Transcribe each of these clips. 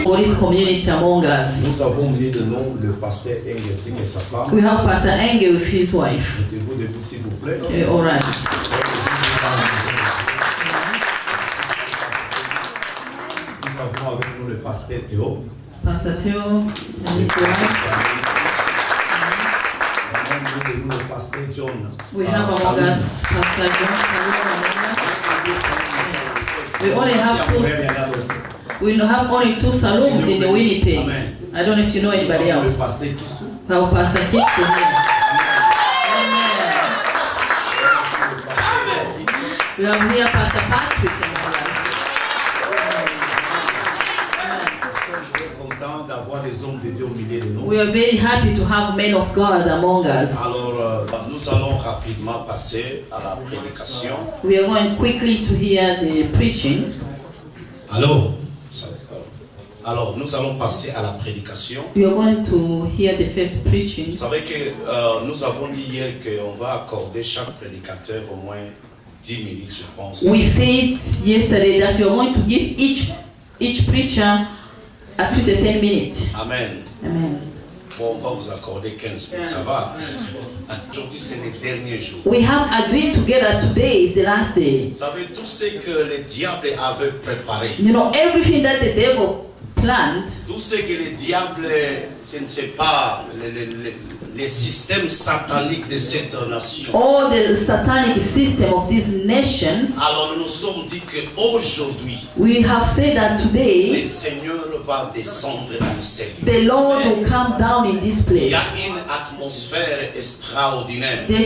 for this community among us. Nous avons mis de nom le pasteur Engelsik et sa femme. We have Pastor Enge with his wife. Mettez-vous debout s'il vous plaît. All right. Nous avons avec nous le pasteur Théo. Pastor Theo and his wife. Nous le pasteur John. We have among us Pastor John. We have only two saloons in the Winnipeg. I don't know if you know anybody else. We have Pastor Kisu here. We have here Pastor Patrick among us. We are very happy to have men of God among us. Alors, nous allons rapidement passer à la prédication. We are going quickly to hear the preaching. Alors, nous allons passer à la prédication. We are going to hear the first preaching. Vous savez que nous avons dit hier qu'on va accorder chaque prédicateur au moins 10 minutes, je pense. We said yesterday that we are going to give each preacher at least 10 minutes. Amen. Amen. Bon, on va vous accorder 15 minutes, ça va. Aujourd'hui, c'est le dernier jour. We have agreed together today is the last day. Vous savez, tout ce que le diable avait préparé. You know, everything that the devil planned. Tout ce que le diable, je ne sais pas, les systèmes sataniques de cette nation. All the satanic system of these nations. Alors nous nous sommes dit qu'aujourd'hui, we have said that le today, Seigneur va descendre en ciel. the Lord will come down in this Il y a place. une atmosphère extraordinaire. There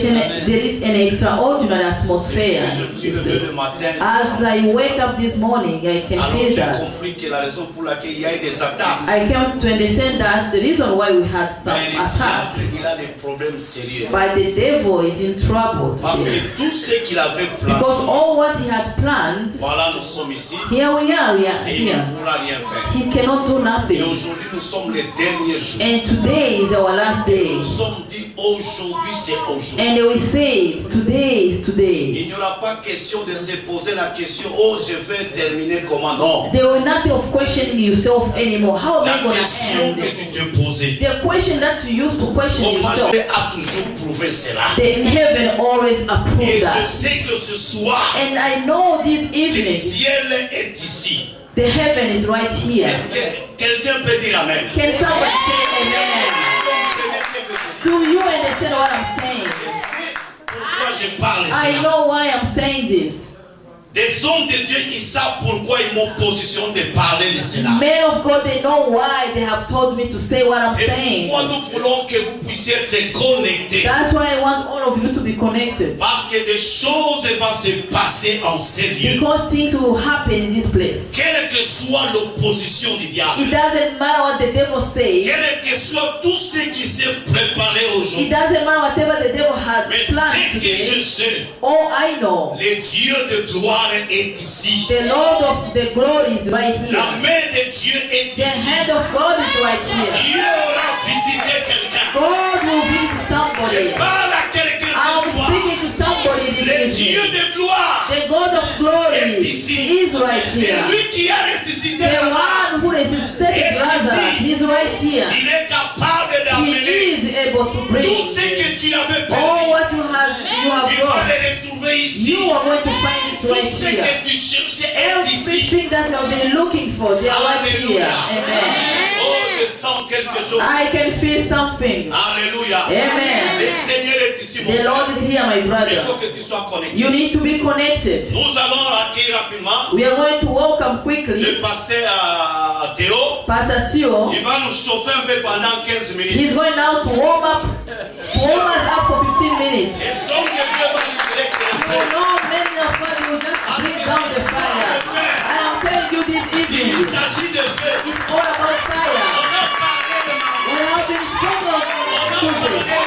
is an extraordinary atmosphere. Je me suis levé le matin. As I wake up this morning, I can Alors feel j'ai that. compris que la raison pour laquelle il y a eu des attaques, I came to understand that the reason why we had some mais le attack, diable, il a des problèmes sérieux. but the devil is in trouble. Parce today. que tout ce qu'il avait Because planté, all what he had planned, voilà, nous sommes ici here we are et il here. ne pourra rien faire. He cannot do Et nothing. aujourd'hui, nous sommes les derniers jours. And today is our last day. Nous sommes dit aujourd'hui, c'est aujourd'hui. And we say, today is today. Il n'y aura pas question de se poser la question, oh, je vais terminer comment? Non. There will not be of questioning yourself anymore. How am La I going question to que end? tu te posais, The question that you used to question comment yourself. Dieu a toujours prouvé cela? The heaven always Et approved je that. sais que ce soir, And I know this le evening, ciel est ici. the heaven is right here. Est-ce que quelqu'un peut dire Amen? Can somebody say amen? Do you understand what I'm saying? Je sais pourquoi je parle I cela. know why I'm saying this. Des hommes de Dieu qui savent pourquoi ils m'ont positionné de parler de cela. Men of God, they know why they have told me to say what I'm C'est saying. pourquoi nous voulons que vous puissiez être connectés. That's why I want all of you to be connected. Parce que des choses vont se passer en ces lieux. Because things will happen in this place. Quelle que soit l'opposition du diable, It doesn't matter what the devil says. quel que soit tout ce qui s'est préparé It aujourd'hui, doesn't matter whatever the devil had mais planned ce que je today. sais, All I know, le Dieu de gloire est ici. the Lord of the glory is right La here. main de Dieu est The ici. hand of God is right here. Dieu aura visité quelqu'un. God will visit Je somebody. parle à quelqu'un I'm ce soir. speaking to somebody Le this Dieu evening. de gloire The God of glory est ici. is right C'est here. lui qui a ressuscité The Lazare. one who resisted Lazarus is right here. Il est capable d'amener He is able to bring tout ce que tu avais all perdu. what you have Tu vas brought. le retrouver ici. You are going to find it Tout right ce here. que tu cherchais est ici. Everything that you have been looking for, they are right here. Amen. Oh, je sens quelque chose. I can feel something. Alléluia. Amen. Le Seigneur est ici, mon The frère. Lord is here, my Il faut brother. que tu sois connecté. You need to be connected. Nous allons accueillir rapidement We are going to welcome quickly le pasteur Théo. Pastor Theo. Il va nous chauffer un peu pendant 15 minutes. He's going now to warm us up for 15 minutes. Et son que Dieu va nous You directement. know, many of us will just bring down the fire. I am telling you this Il evening, s'agit de feu. it's all about fire. On a parlé de We have been spoken of today.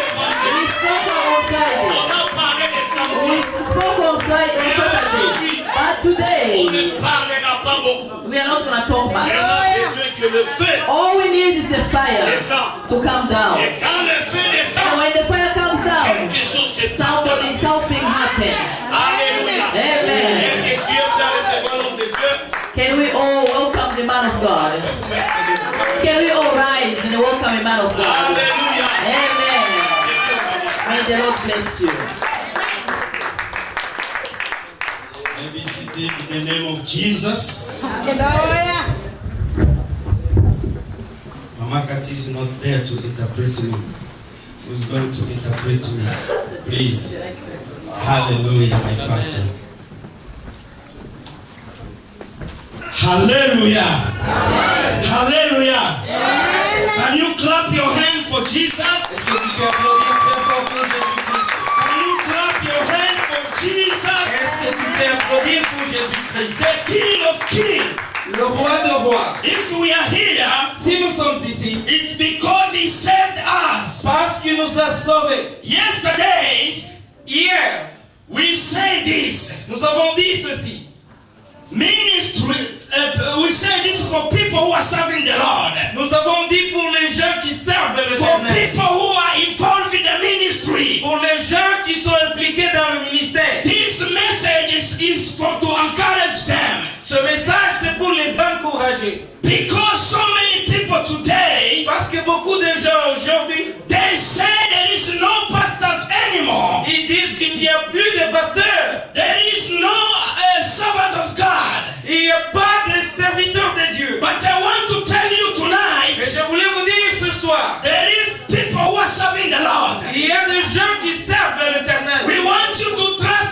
We spoke on Friday. On a parlé de samedi. We spoke on Friday on Saturday. But On today, ne parlera pas beaucoup. we are not going to talk Mais on much. a besoin que le feu All we need is the fire descende. to come down. Et quand le feu And descend, when the fire comes down, quelque chose se passe dans la vie. something happen. Alléluia. Amen. Et que Dieu peut recevoir l'homme de Dieu. Can we all welcome the man of God? Vous mettez welcome, man of God. Hallelujah. Amen. May the Lord bless you. Maybe seated in the name of Jesus. Hallelujah. Mama Kati is not there to interpret me. Who's going to interpret me? Please. Hallelujah, my pastor. Hallelujah. Hallelujah. Can you clap your hand for Jesus? Est-ce que tu peux applaudir très fort pour Jésus-Christ? Can you clap your hand for Jesus? Est-ce que tu peux applaudir pour Jésus-Christ? The King of Kings. Le roi de rois. If we are here, Si nous sommes ici, it's because He saved us. parce qu'il nous a sauvés. Yesterday, Hier, we say this. nous avons dit ceci. Ministry, we say this for people who are serving the Lord. Nous avons dit pour les gens qui servent le For Seigneur. people who are involved in the ministry. Pour les gens qui sont impliqués dans le ministère. This message is for to encourage them. Ce message, c'est pour les encourager. Because so many people today, Parce que beaucoup de gens aujourd'hui, they say there is no pastors anymore. ils disent qu'il n'y a plus de pasteurs. There is no servant of God. Il n'y a pas de serviteurs de Dieu. But I want to tell you Et tonight, je voulais vous dire ce soir, there is people who are serving the Lord. il y a des gens qui servent l'Éternel. We want you to trust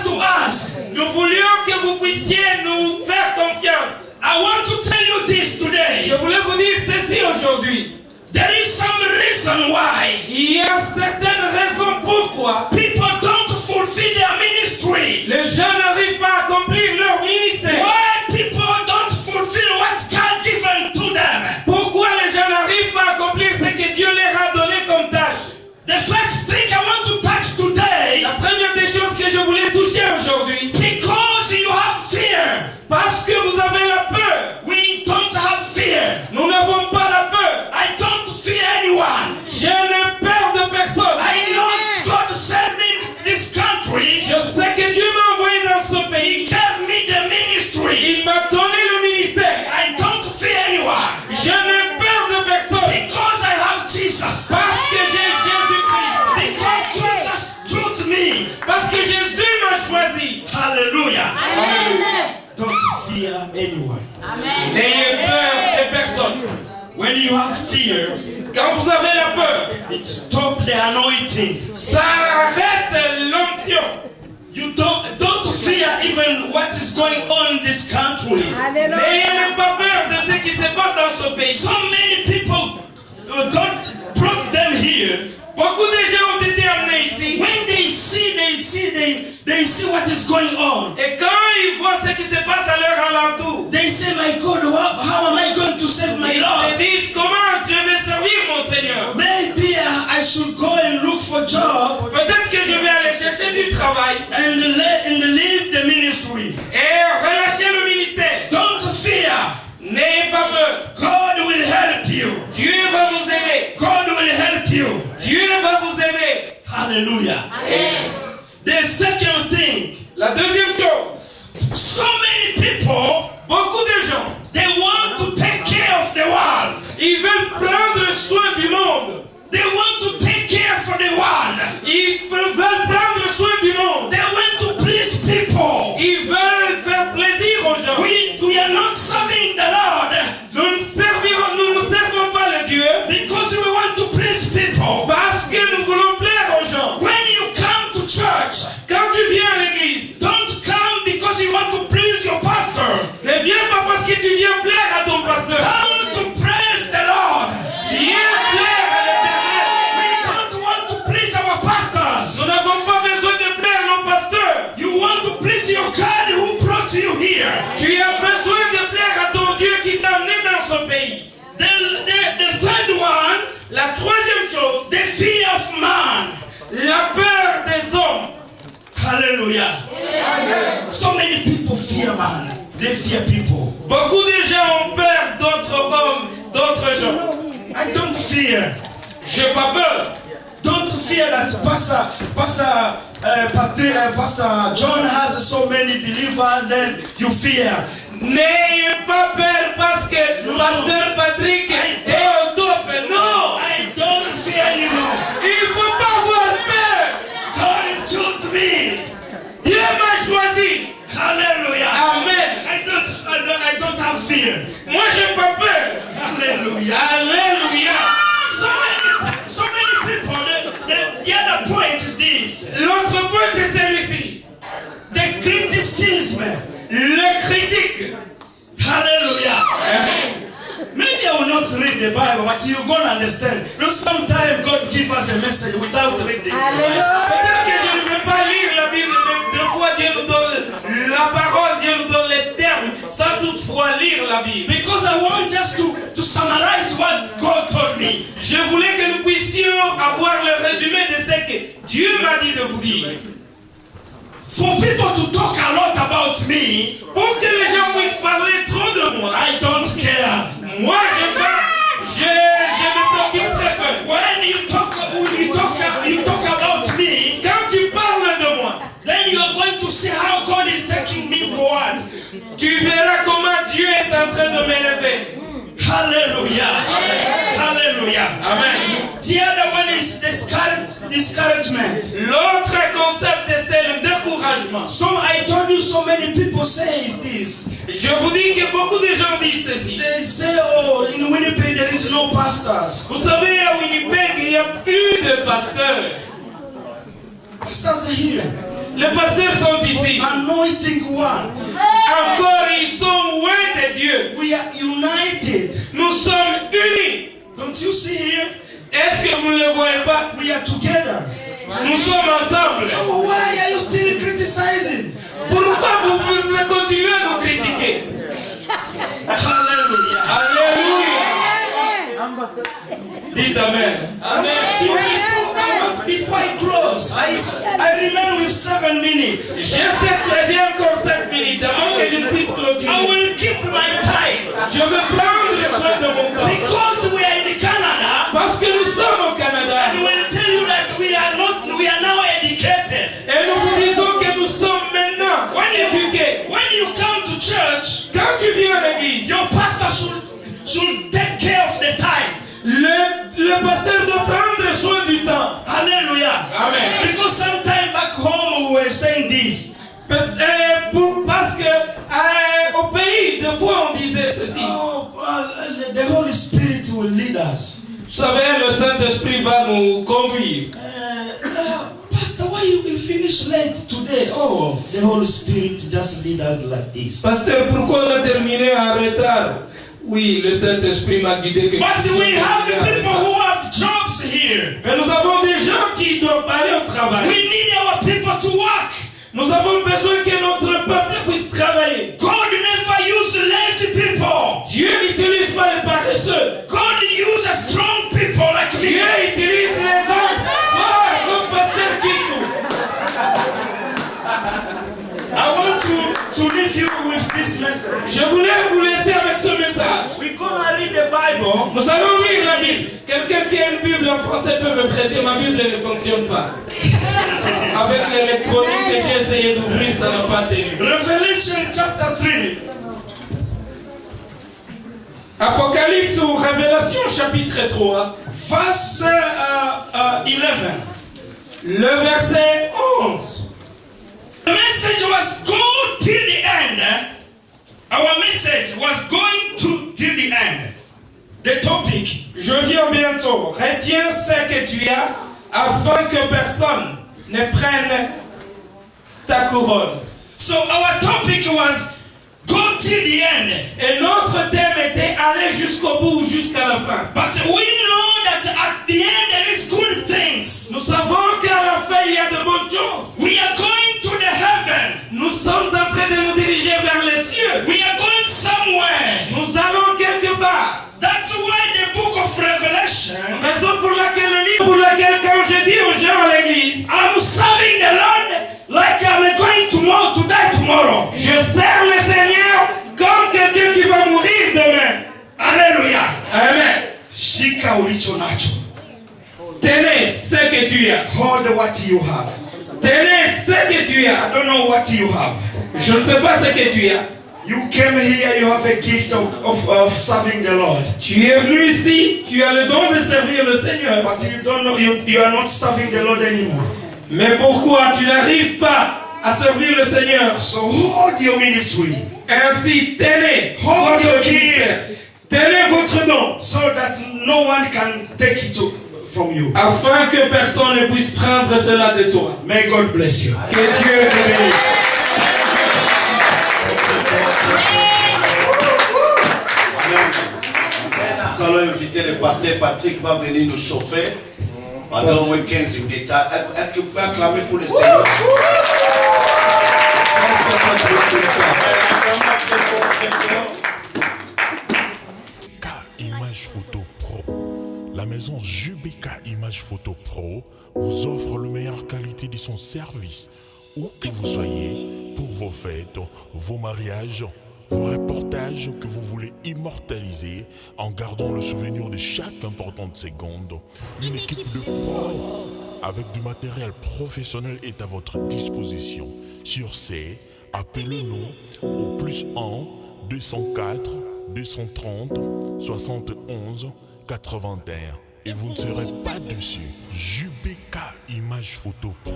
to us. Nous voulions que vous puissiez nous faire confiance. I want to tell you this today. Je voulais vous dire ceci aujourd'hui. There is some reason why Il y a certaines raisons pourquoi people don't fulfill their ministry. les gens n'arrivent pas à accomplir leur ministère. Why people don't fulfill what God given to them. Pourquoi les gens n'arrivent pas à accomplir ce que Dieu leur a donné comme tâche? The first thing I want to touch today, La première des choses que je voulais toucher aujourd'hui, because you have fear. parce que vous avez la peur. We don't have fear. Nous n'avons pas la peur. I don't fear anyone. Je n'ai peur de personne. I know God sent me in this country. Je sais que Dieu m'a envoyé dans ce He pays. gave me the ministry. Il m'a donné le ministère. I don't fear anyone. Je n'ai peur de personne. Because I have Jesus. Parce que j'ai Jésus-Christ. Because Jesus chose me. Parce que Jésus m'a choisi. Hallelujah. Don't fear anyone. N'ayez peur de personne. When you have fear, Quand vous avez la peur, it stops the anointing. ça arrête l'onction. You don't fear even what is going on in this country. N'ayez même pas peur de ce qui se passe dans ce pays. So many people, God brought them here. Beaucoup de gens ont été amenés ici. When they see what is going on. Et quand ils voient ce qui se passe à leur alentour, They say, my God, how am I going to save my ils se Lord? disent comment je vais servir mon Seigneur. Maybe I should go and look for job Peut-être que je vais aller chercher du travail and leave the ministry. et relâcher le ministère. Don't fear. N'ayez pas peur. God will help you. Dieu va vous aider. God will help you. Dieu va vous aider. Hallelujah. The second thing, La deuxième chose, so many people, beaucoup de gens, they want to take care of the world. ils veulent prendre soin du monde. They want to take care for the world. Ils veulent prendre soin du monde. They want to please people. Ils veulent faire plaisir aux gens. We are not serving the Lord Nous ne servons pas le Dieu because we want to please people. parce que nous voulons plaire aux gens. When you come to church, Quand tu viens à l'église, don't come because you want to please your pastor. ne viens pas parce que tu viens plaire à ton pasteur. Come to praise the Lord. Viens plaire à l'Éternel. We don't want to please our pastors. Nous n'avons pas besoin de plaire nos pasteurs. You want to please your God who brought you here. Tu as besoin de plaire à ton Dieu qui t'a amené dans ce pays. The third one, La troisième chose, the fear of man. la peur des hommes. Hallelujah. So many people fear man. They fear people. Beaucoup de gens ont peur d'autres hommes, d'autres gens. I don't fear. J'ai pas peur. Don't fear that Pastor John has so many believers, then you fear. N'ayez pas peur parce que Pasteur Patrick est au top. Non, je n'ai pas peur. Hallelujah. Alléluia. So many people, the other point is this. L'autre point, c'est celui-ci. The criticism. Le critique. Hallelujah. Amen. Maybe I will not read the Bible, but you're going to understand. You know, sometimes God gives us a message without reading. Peut-être que je ne vais pas lire la Bible, mais deux fois Dieu nous donne la parole, Dieu nous donne les termes, sans toutefois lire la Bible. Because I want just to summarize what God told me. Je voulais que nous puissions avoir le résumé de ce que Dieu m'a dit de vous dire. For people to talk a lot about me, Pour que les gens puissent parler trop de moi, I don't care. moi je me préoccupe très peu. When you talk about me, Quand tu parles de moi, then you are going to see how God is taking me forward. tu verras comment Dieu est en train de m'élever. Hallelujah. Hallelujah. Amen. The other one is discouragement. L'autre concept, c'est le découragement. So I told you so many people say this. Je vous dis que beaucoup de gens disent ceci. They say, oh, in Winnipeg there is no pastors. Vous savez, à Winnipeg, il n'y a plus de pasteurs. Pastors are here. Les pasteurs sont ici. Anointing one. Encore, ils sont loin de Dieu. We are united. Nous sommes unis. Don't you see here? Est-ce que vous ne le voyez pas? We are together. Nous sommes ensemble. So why are you still criticizing? Pourquoi vous continuez à nous critiquer? Hallelujah. Alléluia. Dites Amen. So before I close, I remain with 7 minutes. J'ai encore 7 minutes avant que je ne puisse I clôturer. will keep my time. Je veux prendre soin de mon temps. Because we are in Canada, Parce que nous sommes au Canada. I will tell you that we are now educated. Et nous vous disons que nous sommes maintenant éduqués. When you come to church, Quand tu viens à l'église, your pastor should take care of the time. le pasteur doit prendre soin du temps. Hallelujah. Amen. Because sometime back home we were saying this. Parce que au pays, deux fois on disait ceci. Oh, the Holy Spirit will lead us. Vous savez, le Saint-Esprit va nous conduire. Pastor, why you finish late today? Oh, the Holy Spirit just lead us like this. Pasteur, pourquoi on a terminé en retard? Oui, le Saint-Esprit m'a guidé. But we have people who have jobs here. Mais nous avons des gens qui doivent aller au travail. We need our people to work. Nous avons besoin que notre peuple puisse travailler. God never uses lazy people. Dieu n'utilise pas les paresseux. God uses strong people like me. Dieu utilise les hommes forts comme Pasteur Kissou. I want to leave you with this message. Je voulais vous laisser avec ce message. We're gonna read the Bible. Nous allons lire la Bible. Quelqu'un qui a une Bible en français peut me prêter. Ma Bible ne fonctionne pas. Avec l'électronique que j'ai essayé d'ouvrir, ça n'a pas tenu. Revelation chapter 3. Apocalypse ou Révélation chapitre 3. Verse 11. Le verset 11. The message was go till the end. Our message was going to till the end. The topic. Je viens bientôt. Retiens ce que tu as afin que personne ne prenne ta couronne. So our topic was go till the end. Et notre thème était aller jusqu'au bout, jusqu'à la fin. But we know that at the end there is good things. Nous savons qu'à la fin il y a de bonnes choses. We are going to the heaven. Nous sommes en train de nous diriger vers les cieux. We are going somewhere. Nous allons quelque part. That's why the book of Revelation. Raison pour laquelle le livre, pour laquelle quand je dis aux gens à l'église, I'm serving the Lord like I'm going to die tomorrow. je sers le Seigneur comme quelqu'un qui va mourir demain. Alléluia. Amen. Shika ulicho nacho. Tenez ce que tu as. Hold what you have. Tenez ce que tu as. I don't know what you have. Je ne sais pas ce que tu as. You came here, you have a gift of serving the Lord. Tu es venu ici, tu as le don de servir le Seigneur. But you don't know, you are not serving the Lord anymore. Mais pourquoi tu n'arrives pas à servir le Seigneur? So hold your ministry. Ainsi, tenez Hold your votre gift. gift. Tenez votre don. So that no one can take it from you. Afin que personne ne puisse prendre cela de toi. May God bless you. Que Dieu te bénisse. Nous allons inviter le pasteur Patrick qui va venir nous chauffer pendant au moins 15 minutes. Est-ce que vous pouvez acclamer pour le Seigneur? Image Photo Pro. La maison JBK Image Photo Pro vous offre la meilleure qualité de son service. Où que vous soyez, pour vos fêtes, vos mariages, vos reportages que vous voulez immortaliser en gardant le souvenir de chaque importante seconde. Une équipe de pros avec du matériel professionnel est à votre disposition. Sur ce, appelez-nous au +1 204 230 71 81 et vous ne serez pas déçus. JBK Image Photo Pro.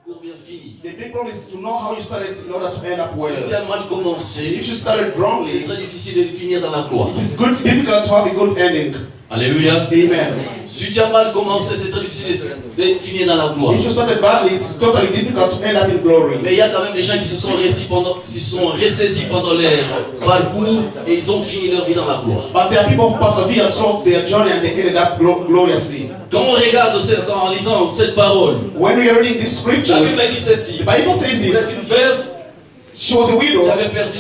Pour bien finir. The big problem is to know how you started in order to end up well. Si tu as mal commencé, If you started wrongly, c'est très difficile de finir dans la gloire. it is difficult to have a good ending. Alléluia. Amen. Si tu as mal commencé, c'est très difficile de finir dans la gloire. If you started badly, it's totally difficult to end up in glory. Mais il y a quand même des gens qui se sont ressaisis pendant leur parcours et ils ont fini leur vie dans la gloire. But there are people who persevere throughout their journey and they ended up gloriously. Quand on regarde, en lisant cette parole, When we are reading these la scriptures, Bible dit ceci. the Bible says Vous êtes this. une veuve She was a qui widow. avait perdu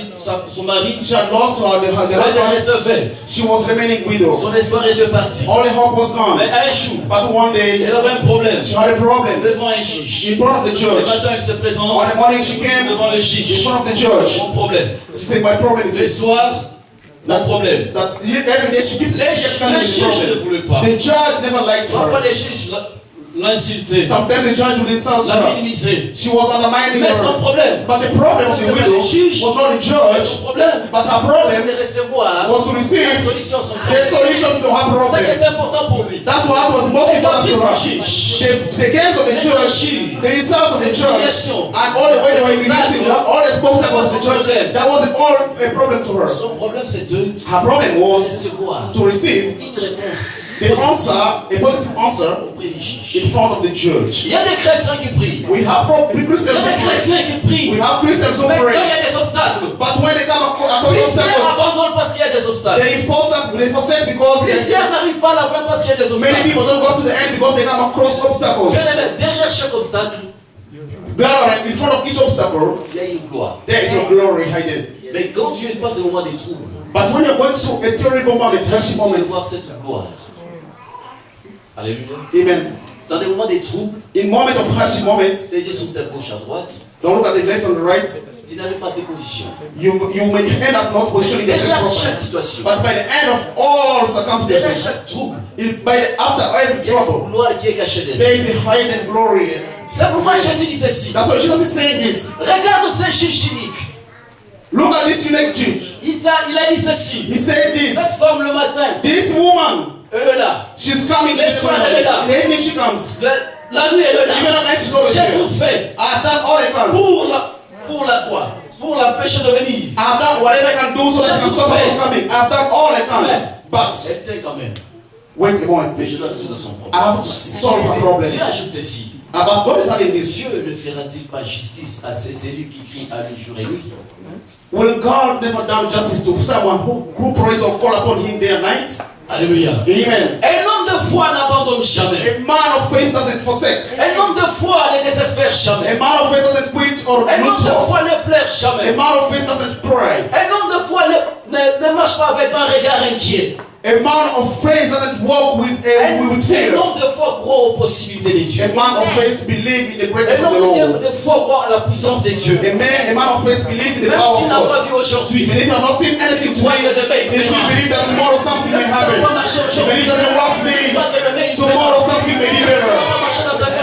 son mari. She had lost the Elle husband. reste veuve. She was remaining widow. Son espoir était parti. All the hope was gone. Mais un jour, But one day, elle avait un problème she had a problem. devant un juge. In front of the Le church. matin, elle se présente On the morning she came devant le in juge. front of the church. Mon problème. She said, my problem is Le this. soir, mon problème. That every day she keeps Le juge ne telling voulait pas. the judge never liked Parfois, her. les juges l'insultaient, Sometimes the judge would insult la her. minimiser. She was undermining Mais son her. problème, But the problem of the widow was not the judge, son problème, but her problem de recevoir was to la receive solution à son the problème. solution to her C'est ça qui problem. est important pour lui. That's what was most Et important to her. The games of the church, the insults of the church, and all the way they were humiliating her, all the obstacles of the church, that wasn't all a problem to her. Son problème, c'est de Her problem was recevoir to receive une réponse the answer, a positive answer, auprès des juges. in front of the judge. Il y a des chrétiens qui prient. We have Il Christians y a des who pray. chrétiens qui prient. We have Christians who Mais quand il y pray. a des obstacles, But when they come across ils obstacles, abandonnent parce qu'il y a des obstacles. they forsake because Les siens n'arrivent pas à la fin parce qu'il y a des many obstacles. people don't go to the end because they come across obstacles. Bien-aimé, derrière chaque obstacle, There, in front of each obstacle, il y a une gloire. there is a glory hidden. Mais quand Dieu passe des moments de trouble, But when you're going through a terrible moment, c'est hardship difficile de moment, voir cette gloire. Alléluia. amen. Dans des moments de trouble, In moments of hardship moments, tes yeux sont à gauche, à droite, don't look at the left and the right. tu n'arrives pas à tes positions. You may end up not positioning yourself Derrière chaque properly. situation, But by the end of all derrière circumstances, chaque trouble, after every il y a une trouble, gloire qui est cachée derrière. there is a hidden glory. C'est pourquoi Jésus dit ceci. That's why Jesus is saying this. Regarde ce juge unique. Look at this unique judge. Il a dit ceci. He said this. Cette femme le matin, This woman, elle est là. she's coming Le soir, elle est là. in the evening she comes. La nuit, elle est Even là. at night she's always J'ai there. tout fait I've done all I can. pour la quoi? Pour l'empêcher de venir. I've done whatever I can do so that I can stop her from coming. I've done all I can. But Elle tient quand même. wait a moment, Mais je please. dois résoudre son problème. I have to solve her problem. Dieu ajoute ceci. But God is having this. Dieu ne fera-t-il pas justice à ces élus qui crient à lui jour et nuit? Will God never done justice to someone who prays or call upon him day and night? Alléluia. Amen. Un homme de foi n'abandonne jamais. A man of faith doesn't forsake. Un homme de foi ne désespère A jamais. man of faith doesn't quit or Un lose homme de hope. foi ne pleure A jamais. man of faith doesn't pray. Un homme de foi ne marche pas avec un regard inquiet. A man of faith doesn't walk with Un fear. homme de foi croit aux possibilités de Dieu. A man of faith believes in the greatness Un of the homme Lord. de foi croit à la puissance de Dieu. A man of faith believes in the Même power s'il of n'a pas God. vu aujourd'hui, Even if you have not seen anything today, they still believe that tomorrow something may happen. Even if it doesn't work today, tomorrow something may be better.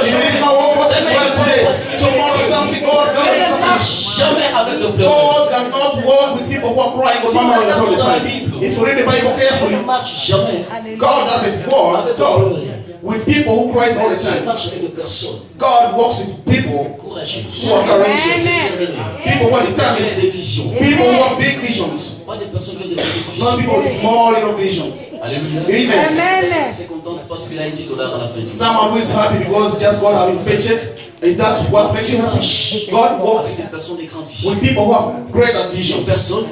Even if it's not working well today, tomorrow something God Dieu ne something. marche jamais avec le pleurs. God cannot walk with people who are crying or murmuring all the time. If you read the Bible Dieu carefully, ne marche jamais God doesn't walk avec le talk pleurs. with people who cry all the Dieu time. marche avec des personnes God walks with people courageuses, who are courageous, déterminées, people who are avec determined, des visions. people who have big visions, Pas des personnes qui ont des petites not visions. people with small little visions. Alléluia. Amen. Personne qui s'est contente parce qu'il a $10 à la fin du mois. Someone who is happy because just God has his paycheck, is that what makes you happy? God Avec walks des personnes des grandes visions. with people who have greater Des visions, personnes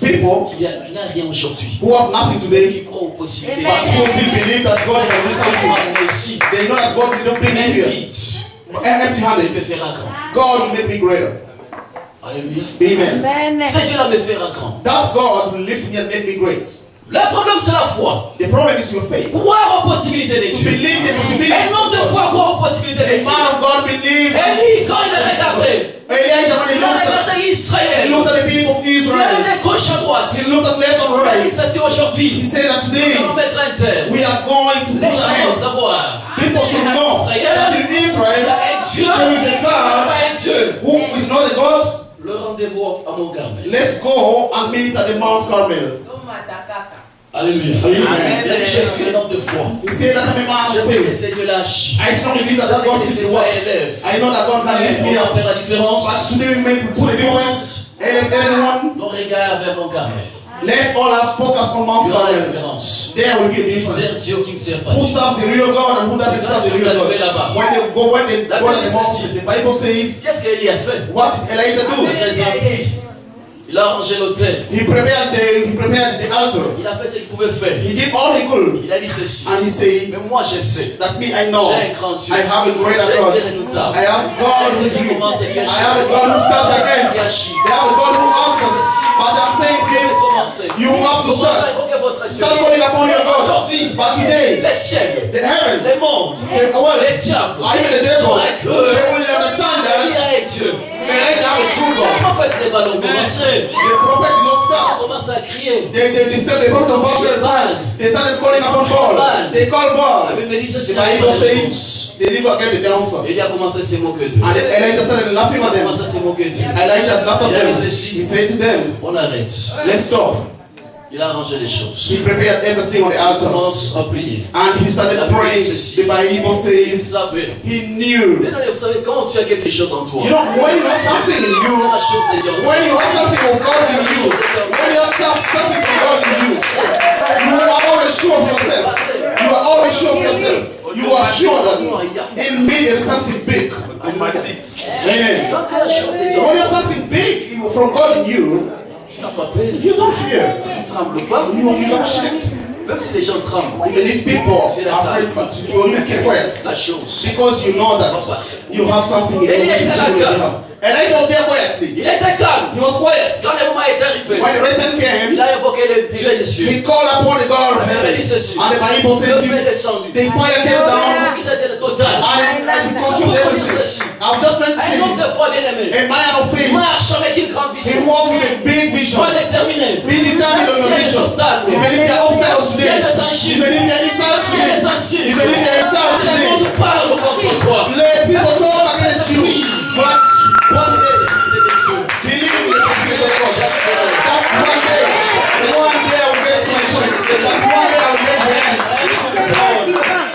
people qui n'a rien aujourd'hui. who have nothing today, Qui croient aux possibilités. but who still believe that God can do something. Ici, They know that God didn't bring you here vite, empty-handed. me fera grand. God will make me greater. Alléluia. Amen. C'est Dieu là me fera grand. That God will lift me and make me great. Le problème c'est la foi. The problem is your faith. Croire aux possibilités de To Dieu. believe the Et possibilities non of de God. foi croire aux possibilités de A Dieu. man of God believes. Élie, quand il a regardé, Elijah, when he il a looked at, regardé he Israël. looked at the people of Il a Israel. regardé gauche à droite. He looked at left and Il a dit right. ça c'est He aujourd'hui. said that Nous today allons mettre un terme. we are going to Les put gens doivent hands. savoir. People should know that in Il y Israel a un Dieu, there is a God pas un Dieu. who is not a God. Le rendez-vous à mon Carmel. Let's go and meet at the Mount Carmel. Alléluia. Amen. Il a dit, je suis un homme de foi. He said that I'm a man Je of sais que faith. c'est Dieu lâche. I strongly believe that God sees the works. I know that God can lift me On va up. faire la différence. But today we make put a difference. And let everyone, Nos regards vers mon Carmel. let all us focus on Mount Il y aura la Carmel. différence. There will be a Qui sert difference. Dieu, qui ne sert pas Who Dieu. serves the real God and who doesn't serve the real God? When they go at the mountain, the Bible says, Qu'est-ce qu'Élie a fait? what did Elijah do? Très simple. Il a arrangé l'autel. He prepared the altar. Il a fait ce qu'il pouvait faire. He did all he could. Il a dit ceci. And he said, Mais moi je sais. that me I know. J'ai un grand Dieu. I have a greater J'ai God. un Dieu redoutable. I have God who is Qui real. commence à I dire have a God who starts and ends. I have a God who answers. But I'm saying this, you have to start. Start calling upon your God. Aujourd'hui, But today, les ciels, the heaven, les mondes, the world, les diables, even the devil, they will understand il y that a un Dieu. Elijah have a true Les God. prophètes des ballons commençaient. The prophet did not Ils start. commencent à crier. The prophet of Baal, they started calling upon Baal. They called La Baal. Bible dit The ceci. Bible says they never get the answer. Il a commencé à se moquer d'eux. And then Elijah started laughing at Il a them. commencé à se moquer d'eux. Elijah laughed at them. He said to them, On arrête. let's stop. Il a arrangé les choses. He prepared everything on the Il altar. commence à prier. And he started praying. The Bible Il says savait. he knew. Maintenant, vous savez, quand tu as quelque chose en toi, You know, when you have something in you, la chose de Dieu. when you have something of God in you, when you have something from God in you, you are always sure of yourself. You are always sure of yourself. You are sure that in me there is something big. Amen. Quand tu as la chose de Dieu, When you have something big from God in you, tu n'as pas peur. you don't fear. Tu ne trembles pas. You don't shake. Même si les gens tremblent. Even if people are afraid, but if you keep quiet, La chose. because you know that you have something in you which is you have. Elijah was there quietly. Il était calme. He was quiet. Quand le moment est arrivé, When the right time il came, a invoqué le Dieu des cieux. he called upon the God of heaven. Il dit ceci. And the Bible Le says feu est this. descendu. The fire came down Vous êtes le total. and it consumed everything. I'm just trying to say Un homme de this. foi bien-aimé. A man of faith, Marche avec une grande he vision. walks with a big vision. Sois déterminé. Be determined on your vision. Even if there are obstacles today, even if there are insults today, even if there are insults Le today, monde parle contre toi. let people talk against you. But one day, believe in the presence of God. That one day I will raise my hands. That one day I will raise my hands.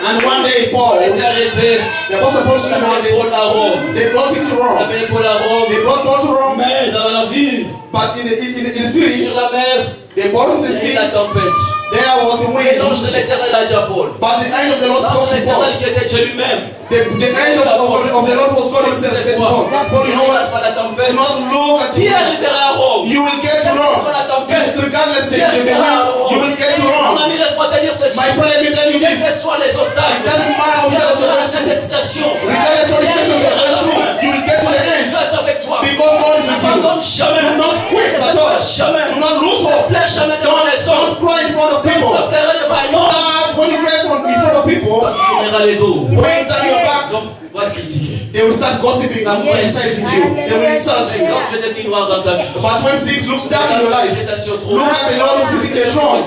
And one day Paul, Il était arrêté. the apostle Paul stood one day, Paul à Rome. they brought him to Il Rome. appelé Paul à Rome. They brought Paul to Rome, Mais dans la ville, but in the city, sur la mer, they brought him to the il y sea. a la tempête. There was the Et l'ange wind, de l'éternel a dit à Paul. but the angel of the Lord spoke L'ange de to Paul. l'éternel qui était Dieu lui-même. The angel of the Lord was God himself said to Paul, Paul, you know what? Pas la tempête. Do not look at Tu you. arriveras à Rome. You will get to Rome. Yes, regardless of the wind, you will get to Mon Rome. ami, laisse-moi te dire ceci. My friend, let me tell you Quels this. que soient les obstacles, It doesn't matter how quelle far que soit la you're going destination, regardless of the situations you're going through, you will get to the Dieu end. est avec toi. Because God is with you. N'abandonne jamais. Do not quit at all. Jamais. Do not lose Ne hope. pleure jamais devant les Don't autres. cry in front of Ne people. pleure devant un homme. Start when you cry in front of people. Quand tu tourneras les dos, When you turn your back, comme on va te critiquer. they will start gossiping and criticizing you. They will insult you. Quand tu es devenu noir dans ta vie, But when things looks down in your life, l'hésitation trop. look at the Lord who's sitting in the throne.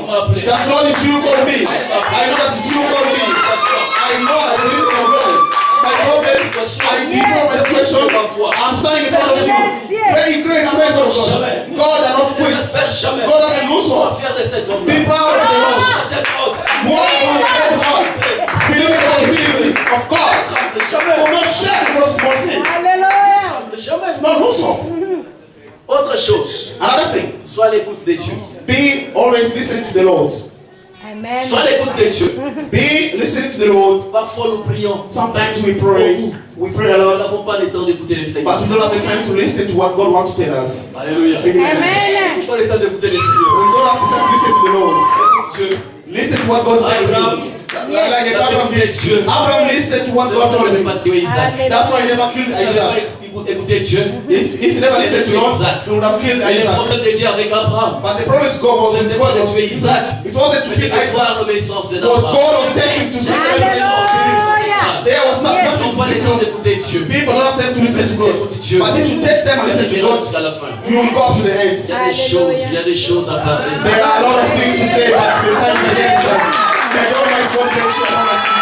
That Lord is you called me. I know that it's you called me. I know I believe in your brother. My problem, I need for my situation. I'm standing in front of you. Pray for God. God does not quit. N'espère jamais. God doesn't lose Sois hope. fier de cet homme. Be proud of the Lord. Cette homme. Walk with your head high. Believe in the of God. Will not share for small sins. Jamais. No, no, so. Autre chose. Another thing. Sois à l'écoute de Dieu. Be always listening to the Lord. Amen. Sois à l'écoute de Dieu. Be listening to the Lord. Parfois nous prions. Sometimes we pray. We pray a Nous lot. n'avons pas le temps d'écouter le Seigneur. But we don't have the time to listen to what God wants to tell us. Alléluia. Amen. Nous n'avons pas le temps d'écouter le Seigneur. We don't have the time to listen to the Lord. Dieu. Listen to what God said. Like Abraham did. Abraham listened to what God told him. That's why he never killed Isaac. Écoutez Dieu. If he never listened to God, he would have killed Mais le Isaac. problème de Dieu avec Abraham, But the promise God was c'était pas de tuer Isaac, it wasn't to mais kill c'était de Isaac. voir l'obéissance de But Abraham. God was testing to see there was some Ils n'ont pas le temps d'écouter Dieu. people don't have time to listen to God. But if you take time to listen to God, Jusqu'à la fin. you will go up to the end. Il y a des choses à parler. There are a lot of things to say, but the time is against us. May the Almighty God bless you all as you.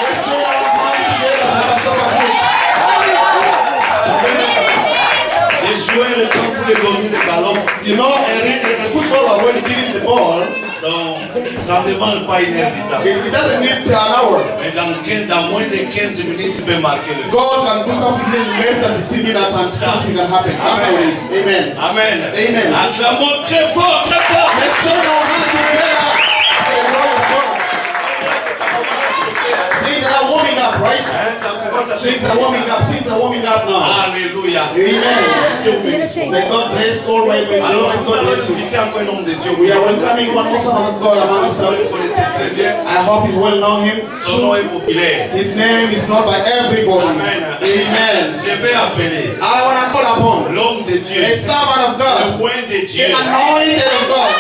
Let's join our hands together. Let us stop our foot. Les joueurs, quand vous les donnez le ballon, You know, a footballer, when he gives the ball, donc, ça ne demande pas une heure du temps. it doesn't need an hour. Mais dans moins de 15 minutes, il peut marquer le but. God can do something in less than 15 minutes and something can happen. That's how it is. Amen. Amen. Amen. Acclamons très fort, très fort. Let's join our hands together for the word of God. Things are warming up, right? Things are warming up. Things are warming up now. Alléluia. Amen. May God bless all my way. Alors, God nous allons bless you. inviter encore un homme de Dieu. We are welcoming one more son of God amongst Vous le us. connaissez très bien. I hope you will know him. Son nom est populaire. His name is known by everybody. Amen. Amen. Je vais appeler I want to call upon l'homme de Dieu, a servant of le God, point de Dieu, the anointed of God,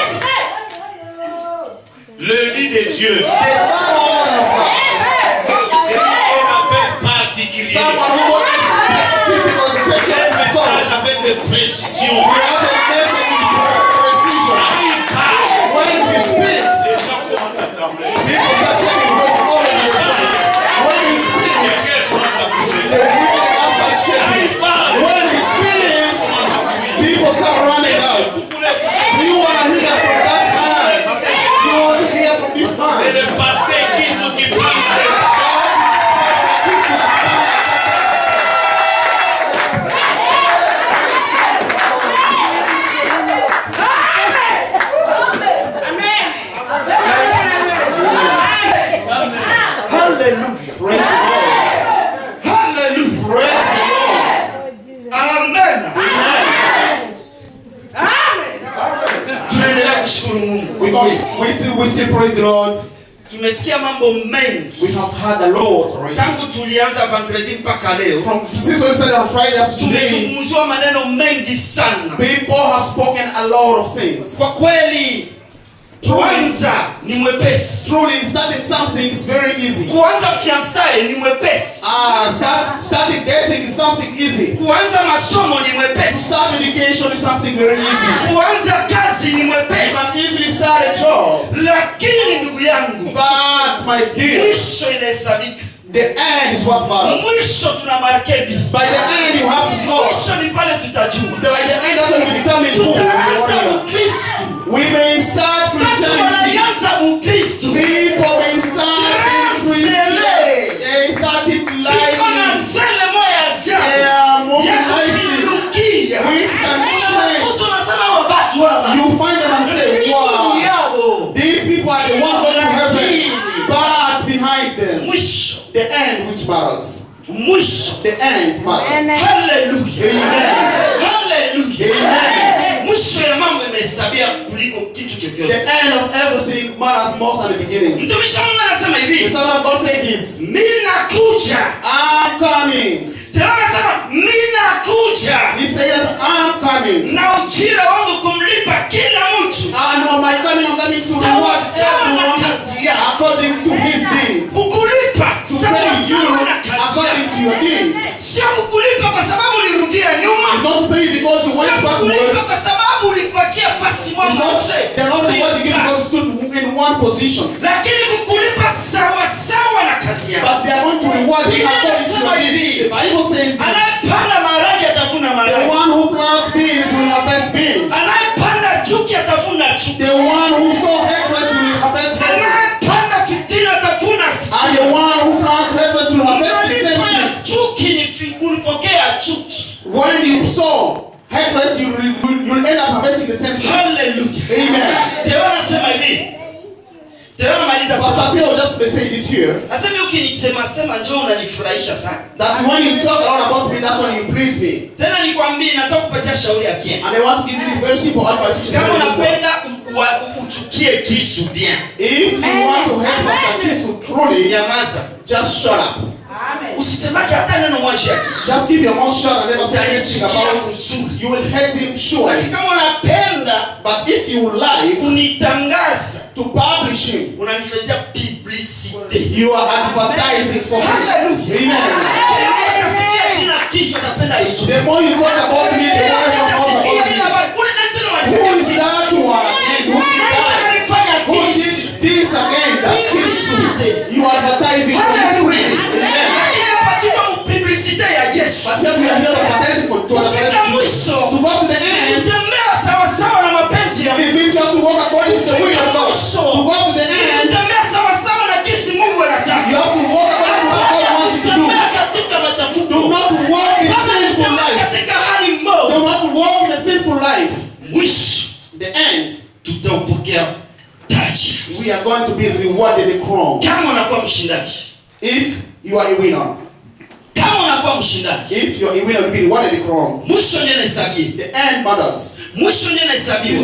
le lit de Dieu. the throne of God. C'est un appel particulier. Someone who was specific or special Un to God. message avec de précision. He has a message with precision. Il parle. When he speaks, Les gens commencent à trembler. people start shaking because it's always in the front. When he Les speaks, cœurs commencent à bouger. the people start shaking. Il parle. When he speaks, people start running out. Vous voulez Do you want to hear from that man? Do you want to hear from this man? c'est le pasteur qui parle. Hallelujah. Praise the Lord. Hallelujah. Praise the Lord. Amen. Tunaendelea kushukuru Mungu. We still praise the Lord. Tumesikia mambo mengi We have had the Lord already. tangu tulianza vendredi mpaka leo. Since we started on Friday up to today, Tumezungumziwa maneno mengi sana. people have spoken a lot of things. Kwa kweli kwanza ni mwepesi. Truly, starting something is very easy. Kuanza fiançailles ni mwepesi. Starting dating is something easy. Kuanza masomo ni mwepesi. Start education is something very easy. Kuanza kazi ni You mwepesi. can easily start a job. Lakini ndugu yangu, But my dear, mwisho inahesabika. the end is what matters. Mwisho tuna markebi. By the end, you have to score. Mwisho ni pale tutajua. By the end, that's when we determine who is Tutaanza the Mkristo. We may start Christianity. Wanaanza Mkristo. People may start in Christianity. They started Iko na lying. zele moya They ajabu. are more Ya mighty. kuinukia. Which can change. Unakuta unasema wabatu hapa. You find them and say, Mungu wow, yao. these people are the one going to heaven. But behind them, Mwisho. the end which matters. Mwisho. The end matters. Hallelujah. Amen. Hallelujah. Amen. Mwisho ya mambo imehesabia kuliko kitu The chochote. end of everything matters more than the beginning. Mtumishi wa Mungu anasema The hivi. servant of God said this. Mimi nakuja. I'm coming. Tena anasema mimi nakuja. He said that I'm coming. Na ujira wangu kumlipa kila mtu. And on my coming, I'm coming to reward everyone according to his deeds. Kukulipa To sawa pay you sawa na kazi according yako. to your deeds. Sio kukulipa kwa sababu ulirudia nyuma. It's not to pay you because you went Sio kukulipa backwards. kwa sababu ulibakia fasi It's moja not, nje. they're not the one to give because you stood in one position. Lakini kukulipa sawa sawa na kazi yako. But they are going to reward you according to your deeds. The Bible says this. Anayepanda maharage atavuna The maharage. one who plants beans will harvest beans. Anayepanda chuki atavuna chuki. The one who sow hatred will harvest hatred. Anayepanda when you sow headless, you'll end up harvesting the same thing. Hallelujah. Amen. Teo anasema hivi. Teo anamaliza Pastor Theo just say this here. Asema ukinisema sema njoo unanifurahisha sana. That when you talk all about me, that's when you please me. Tena nikwambie nataka kupatia shauri ya bien. And I want to give you this very simple advice. Kama unapenda uchukie Kisu bien. If you want to hate Pastor Kisu truly, nyamaza. Just shut up. Usisemake hata neno moja ya Kisu. Just keep your mouth shut and never say anything about him. You will hate him surely. Kama unapenda, but if you like kunitangaza, to publish him, unanifanyia publicity. You are advertising for him. Hallelujah. Amen. The more you talk about me, the more you talk about me. Who is that one again? Who did this again? That's Kisu. You are advertising for him freely. Amen. But yet we are here advertising for to go to the end. It means you have to walk according to the will of God. To go to the end, you have to walk according to what God wants you to do. Do not walk in sinful life. Do not walk in a sinful life. The end, we are going to be rewarded a crown. If you are a winner. If you are a winner, you will be rewarded a crown. The end matters. It's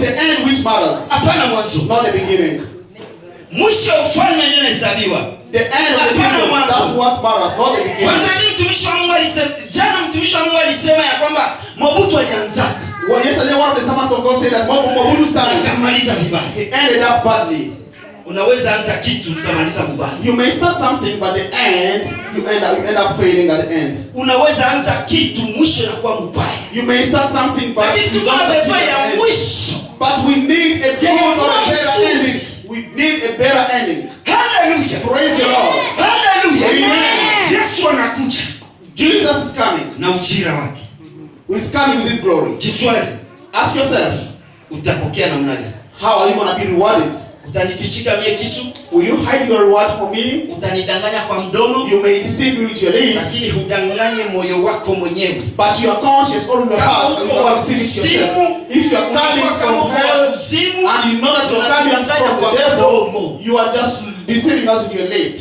the end which matters. Not the beginning. The end of the kingdom, that's what matters, not the beginning. Well, yesterday one of the servants of God said that Mobutu started. He ended up badly. You may start something, but the end, you end up failing at the end. You may start something, but you don't succeed at the end. But we need a good or a better ending. We need a better ending. Hallelujah. Praise the Lord. Hallelujah. Amen. Jesus is coming. He's coming with his glory. Ask yourself, how are you going to be rewarded? Will you hide your reward from me? You may deceive me with your lips, but you are conscious all in your heart and you are deceiving yourself. If you are coming from hell and you know that you are coming from the devil, you are just deceiving us with your lips.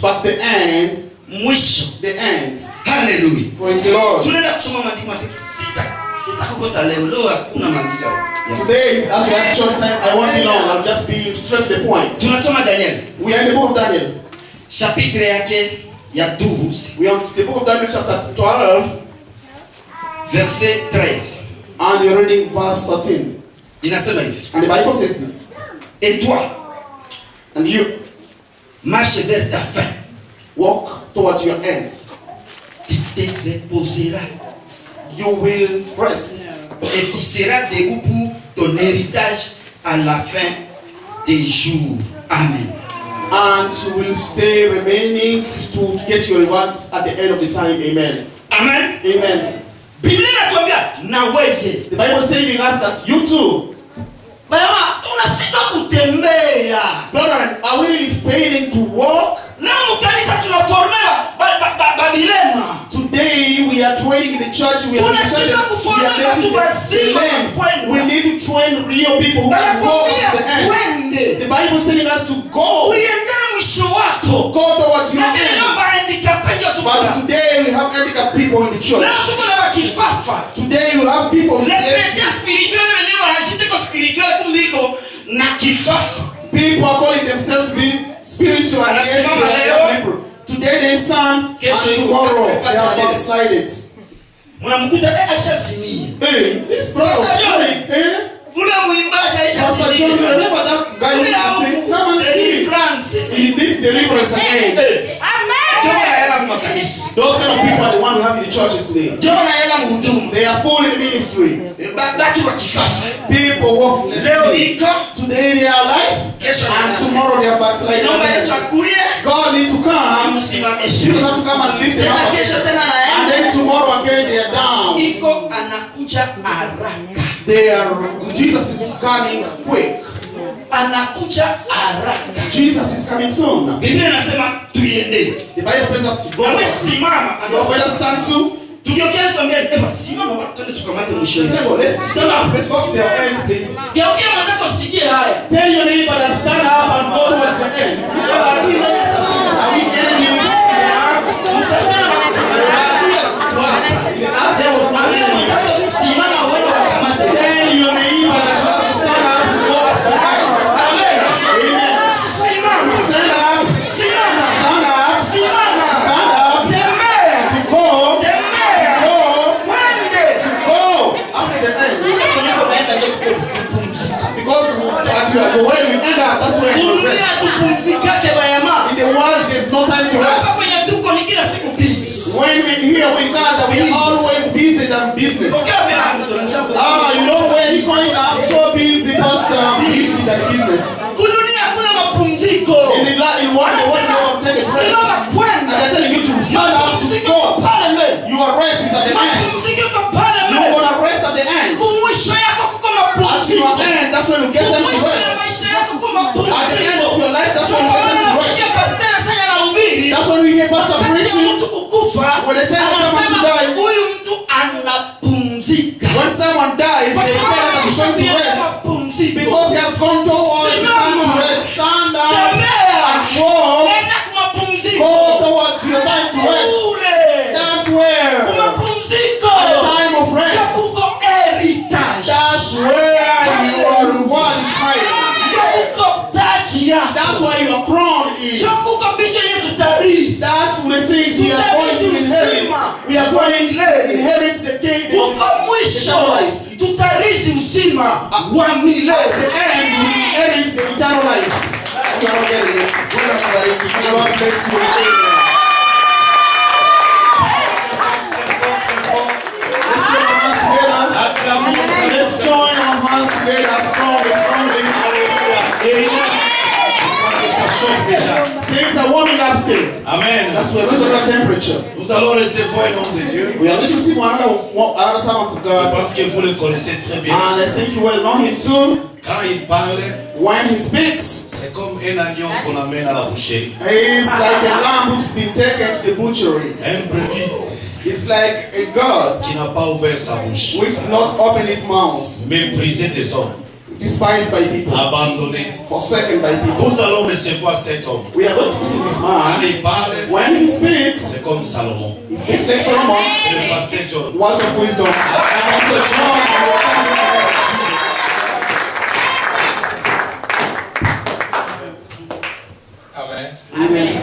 But the end, hallelujah. Praise the Lord. Today, as we have short time, I won't be long. I'll just be straight to the point. We are in the book of Daniel. We are in the book of Daniel chapter 12. Verset 13. And you're reading verse 13. And the Bible says this. Et toi, and you, marche vers ta fin. Walk towards your end. Tu te reposeras. You will rest. Et tu seras debout pour ton héritage à la fin des jours. Amen. And you will stay remaining to get your rewards at the end of the time. Amen. Amen. Amen. The Bible is saying us that you too. Brother, are we really failing to walk? Today we are training in the church. We are we need to train real people who can go to the end. The Bible is telling us to go. Go towards your end. But today we have handicapped people in the church. Today we have people in people are calling themselves to be spiritual and yes, today they stand and tomorrow they are backslided. Hey, this brother is praying. Pastor John, you remember that guy who used to sing? Come and sing. He needs deliverance again. Those kind of people are the ones we have in the churches today. They are full in the ministry. People walk today they are alive and tomorrow they are backsliding. God needs to come. Jesus has to come and lift them up. And then tomorrow again they are down. Jesus is coming quick. Jesus is coming soon. The Bible tells us to go. And let us stand to Tukiongea tuambie simama watu wote tukamate mwisho. Let's stand up. Let's go to their ends, please. Geukia mwenzako usikie haya. Tell your neighbor that stand up and go towards the end. Are we enemies? Msafara There was no enemies. simama wewe wakamate. Tell your neighbor that you have to stand up to go to the end. Amen. Amen. Simama. Stand up. Simama. Stand up. Simama. Stand up. Tembea. To go. Tembea. Go. Mwende. Go. Up to the end. Sasa kwenye unaenda je kupumzika. Because as you are going, you end up. That's where you Dunia rest. tupumzikake bayama. In the world, there's no time to Hapa rest. kwenye tuko ni kila siku busy. When we here in Canada, we are always busy than business. You know where he going? I'm so busy, pastor. Busy than business. Kudunia kuna mapumziko. In one way, you have to take a break. Simama kwenda. And I'm telling you to stand up to go. Pale mbele. Your rest is at the end. Mapumziko pale You're mbele. gonna rest at the end. Kumwisho yako kuko At mapumziko. your end, that's when you get them to Kumwisho ya rest. maisha yako kuko At the end mapumziko. of your life, that's when you get them to rest. That's when we hear pastor preaching. When they tell someone to die, huyu mtu anapumzika. when someone dies, they tell us that he's going to rest. Because he has gone towards the time to rest. Stand up and walk. Go towards your time to rest. That's where. At the time of rest. That's where your reward is high. That's why your crown is. That's what they say we are going to inherit. We are going to inherit the kingdom of eternal life. Tutarithi uzima wa At milele. the end, we inherit the eternal life. You are not getting it. Bwana kubariki. God bless you. Amen. Let's join our hands together. Let's join our hands together strongly. Amen. Saints are warming up still. Amen. That's where we're at temperature. Nous allons recevoir un homme de Dieu. We are going to receive another servant of Je God. pense que vous le connaissez très bien. And I think you will know him too. Quand il parle, When he speaks, c'est comme un agneau qu'on amène à la boucherie. he is like a lamb which has been taken to the butchery. Un brebis It's like a God qui n'a pas ouvert sa bouche. which did not open its mouth, Méprisé des hommes. despised by people, Abandonné. forsaken by people. Nous allons recevoir cet homme. We are going to see this Quand man. il parle, When he speaks, c'est comme Salomon. he speaks like Solomon, C'est le pasteur John. words of wisdom. Pastor John, Amen. Amen.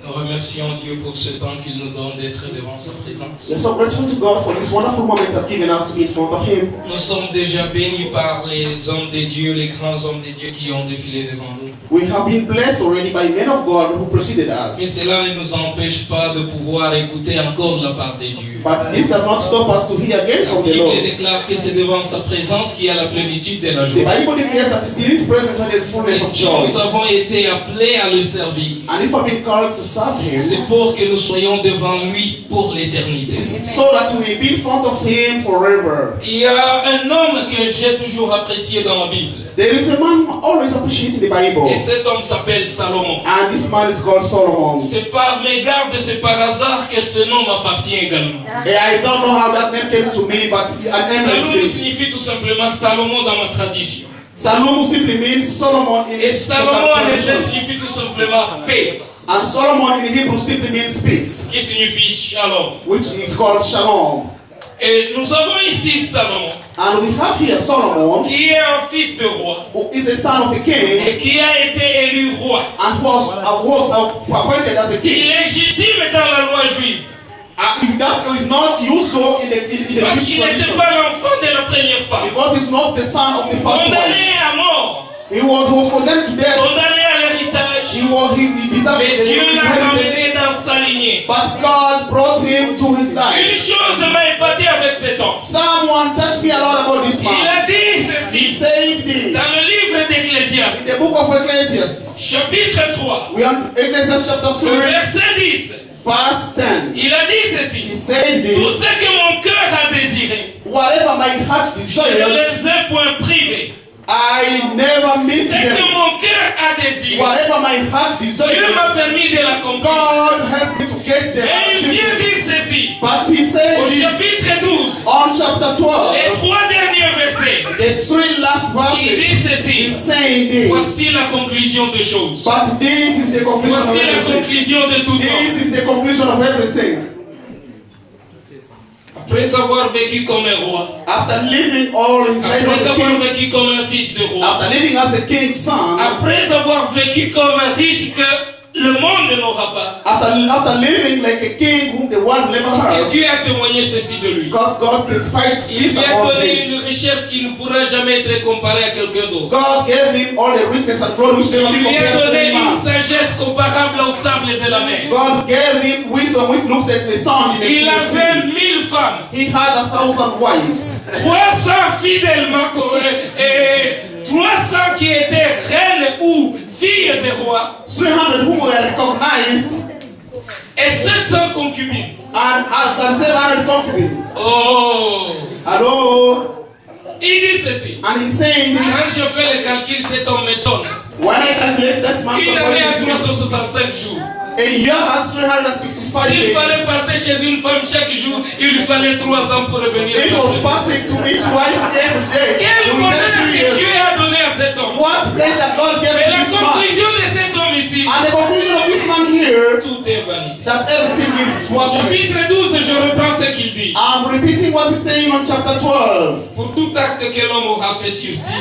Nous remercions Dieu pour ce temps qu'il nous donne d'être devant sa présence. We're so grateful to God for this wonderful moment has given us to be in front of Him. Nous sommes déjà bénis par les hommes de Dieu, les grands hommes de Dieu qui ont défilé devant nous. We have been blessed already by men of God who preceded Mais us. cela ne nous empêche pas de pouvoir écouter encore la part de Dieu. But this does not stop us to hear again La from the Bible Lord. déclare que c'est devant sa présence qu'il y a la plénitude de la The joie. Bible declares that it's in His presence and there's Et fullness of si joy. nous avons été appelés à le servir, And if I've been called to serve Him, c'est pour que nous soyons devant lui pour l'éternité. it's so that we may be in front of Him forever. Il y a un homme que j'ai toujours apprécié dans la Bible. There is a man who always appreciates the Bible. Et cet homme s'appelle Salomon. And this man is called Solomon. C'est par mégarde, c'est par hasard que ce nom m'appartient également. And I don't know how that name came to me, but an Salomon endlessly. signifie tout simplement Salomon dans ma tradition. Salomon simply means Solomon in Et his Salomon en local hébreu tradition. signifie tout simplement paix, And Solomon in Hebrew simply means peace, qui signifie shalom. which is called Shalom. Et nous avons ici Salomon, And we have here Solomon, qui est un fils de roi who is a son of a king et qui a été élu roi. and was appointed as a king. Illégitime dans la loi juive, If that is not used so in the parce Jewish qu'il n'était tradition, pas l'enfant de la première femme. because he's not the son of the first wife. Condamné à mort, He was condemned to death. condamné à l'héritage, He deserved mais the Dieu l'a inheritance. ramené dans sa lignée. But God brought him to his Une life. chose m'a épaté avec cet homme. Someone touched me a lot about this Il man. a dit He ceci said this dans le livre d'Ecclésiaste, in the book of Ecclesiastes. chapitre 3, We are in Ecclesiastes chapter le 3, verset 10. verse 10. Il a dit He ceci: said tout this. ce que mon cœur a désiré, Whatever my heart je ne desires, les ai point privés. I never miss Ce que them. mon cœur a désiré, Whatever my heart Dieu m'a desires, permis de l'accomplir. God help me to get them. Et il vient dire ceci: dit, But he said au this chapitre 12, on chapter 12, les 3 derniers versets, the 3 last il dit verses, ceci. he's saying this. Voici la conclusion des choses. But this is the conclusion of Voici la everything. conclusion de tout temps. This is the conclusion of everything. Après avoir vécu comme un roi, After living all his life après as a avoir king, vécu comme un fils de roi, after living as a king's son, après avoir vécu comme un riche que le monde n'aura pas, after living like a king whom the world never parce que heard, Dieu a témoigné ceci de lui. because God testified Il this lui a about donné him. une richesse qui ne pourra jamais être comparée à quelqu'un d'autre. God gave him all the richness and glory which never Il be lui a compared to donné any une man. sagesse comparable au sable de la mer. God gave him wisdom which looks at the sun in Il the avait sea. 1000 femmes, He had 1,000 wives, 300 fidèlement, 300 qui étaient reines ou filles des rois, 300 whom were recognized, et 700 concubines. and 700 concubines. Oh! Hello? Il dit ceci. And he's saying this. Quand je fais le calcul, cet homme m'étonne. When I calculate this man's Une année à voice, 365 jours. a year has 365 S'il fallait days. passer chez une femme chaque jour, il lui fallait 3 ans pour revenir. It was passing to each wife every day. Quel It will bonheur take 3 que years. Dieu a donné à cet homme. What pleasure God gave Mais to la this man. conclusion de cet homme ici, And the conclusion of this man here, tout est vanité. that everything is worthless. Chapitre 12, je reprends ce qu'il dit. I'm repeating what he's saying on chapter 12. Pour tout acte que l'homme aura fait sur terre,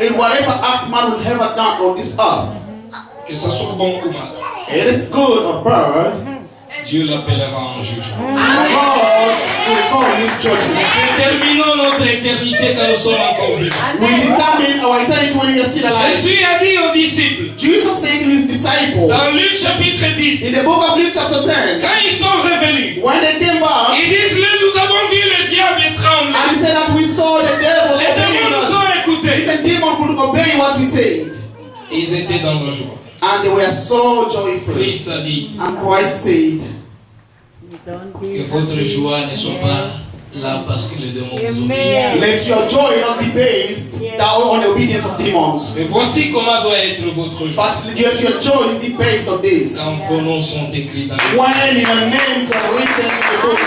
In whatever act man will ever done on this earth, que ce soit bon ou mal, and it's good or bad, Dieu l'appellera en jugement. God will call him judgment. Terminons notre éternité quand nous sommes encore vivants. We determine our eternity when we are still alive. Jésus a dit aux disciples, Jesus said to his disciples, dans Luc chapitre 10, in the book of Luke chapter 10, quand ils sont revenus, when they came back, ils disent, nous avons vu le diable trembler. and he said that we saw the devils Les démons obeying nous ont us. écoutés. Even demons could obey what we said. Et ils étaient dans la joie. And they were so joyful. Christ a dit And Christ said, que votre joie ne soit pas là parce que les démons vous obéissent. let your joy not be based down on the obedience of demons. Mais voici comment doit être votre joie. But let your joy be based on this. Quand vos noms sont écrits dans le When your names are written in the book.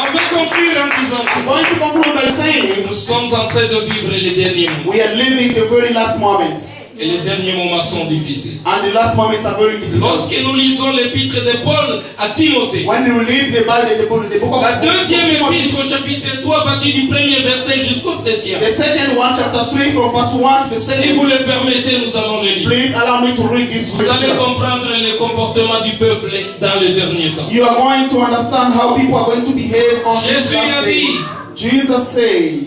On va conclure en disant I'm ceci. going to conclude by saying, Nous sommes en train de vivre les derniers moments. we are living the very last moments. Et les derniers moments sont difficiles. And the last moments are very difficult. Lorsque nous lisons l'épître de Paul à Timothée, When you read the Bible, the book of la deuxième Timothy, épître au chapitre 3, à partir du premier verset jusqu'au 7e. the second one, chapter 3, from verse 1 to the Si vous second. le permettez, nous allons le lire. Please allow me to read this Vous allez scripture. comprendre le comportement du peuple dans le dernier temps. You are going to understand how people are going to behave on these Jésus a last dit, days. Jesus said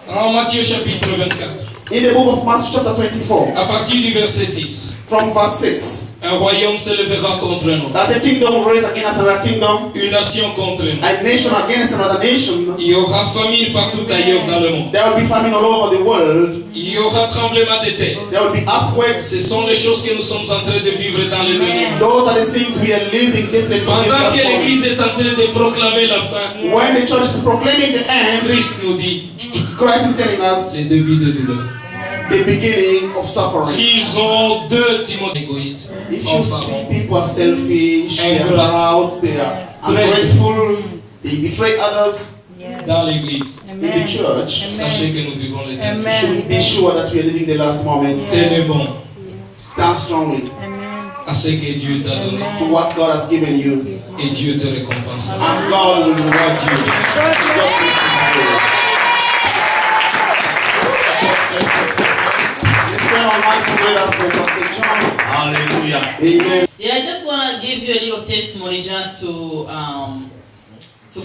en Matthieu chapitre 24, in the book of Matthew chapter 24, à partir du verset 6, from verse 6, un royaume s'élèvera contre un autre, that a kingdom will rise against another kingdom, une nation contre une autre. a nation against another nation. Il y aura famine partout ailleurs dans le monde. There will be famine all over the world. Il y aura tremblement de terre. There will be earthquakes. Ce sont les choses que nous sommes en train de vivre dans les derniers mois. Those are the things we are living definitely on this Pendant last que moment. l'Église est en train de proclamer la fin, When the church is proclaiming the end, Christ nous dit Christ is telling us les débuts de douleur. the beginning of suffering. Ils ont 2 Timothée égoïstes. If you see people are selfish, they are Ingrat. proud, they are ungrateful, they betray others Dans l'Église, in the church, sachez que nous vivons les derniers. you should be sure that we are living the last moments. Tenez bon Stand strongly à ce que Dieu t'a donné to what God has given you, et Dieu te récompensera. and God will reward you. God bless you. Let's spend our minds together for Pastor John. Hallelujah. Amen. Yeah, I just want to give you a little testimony just to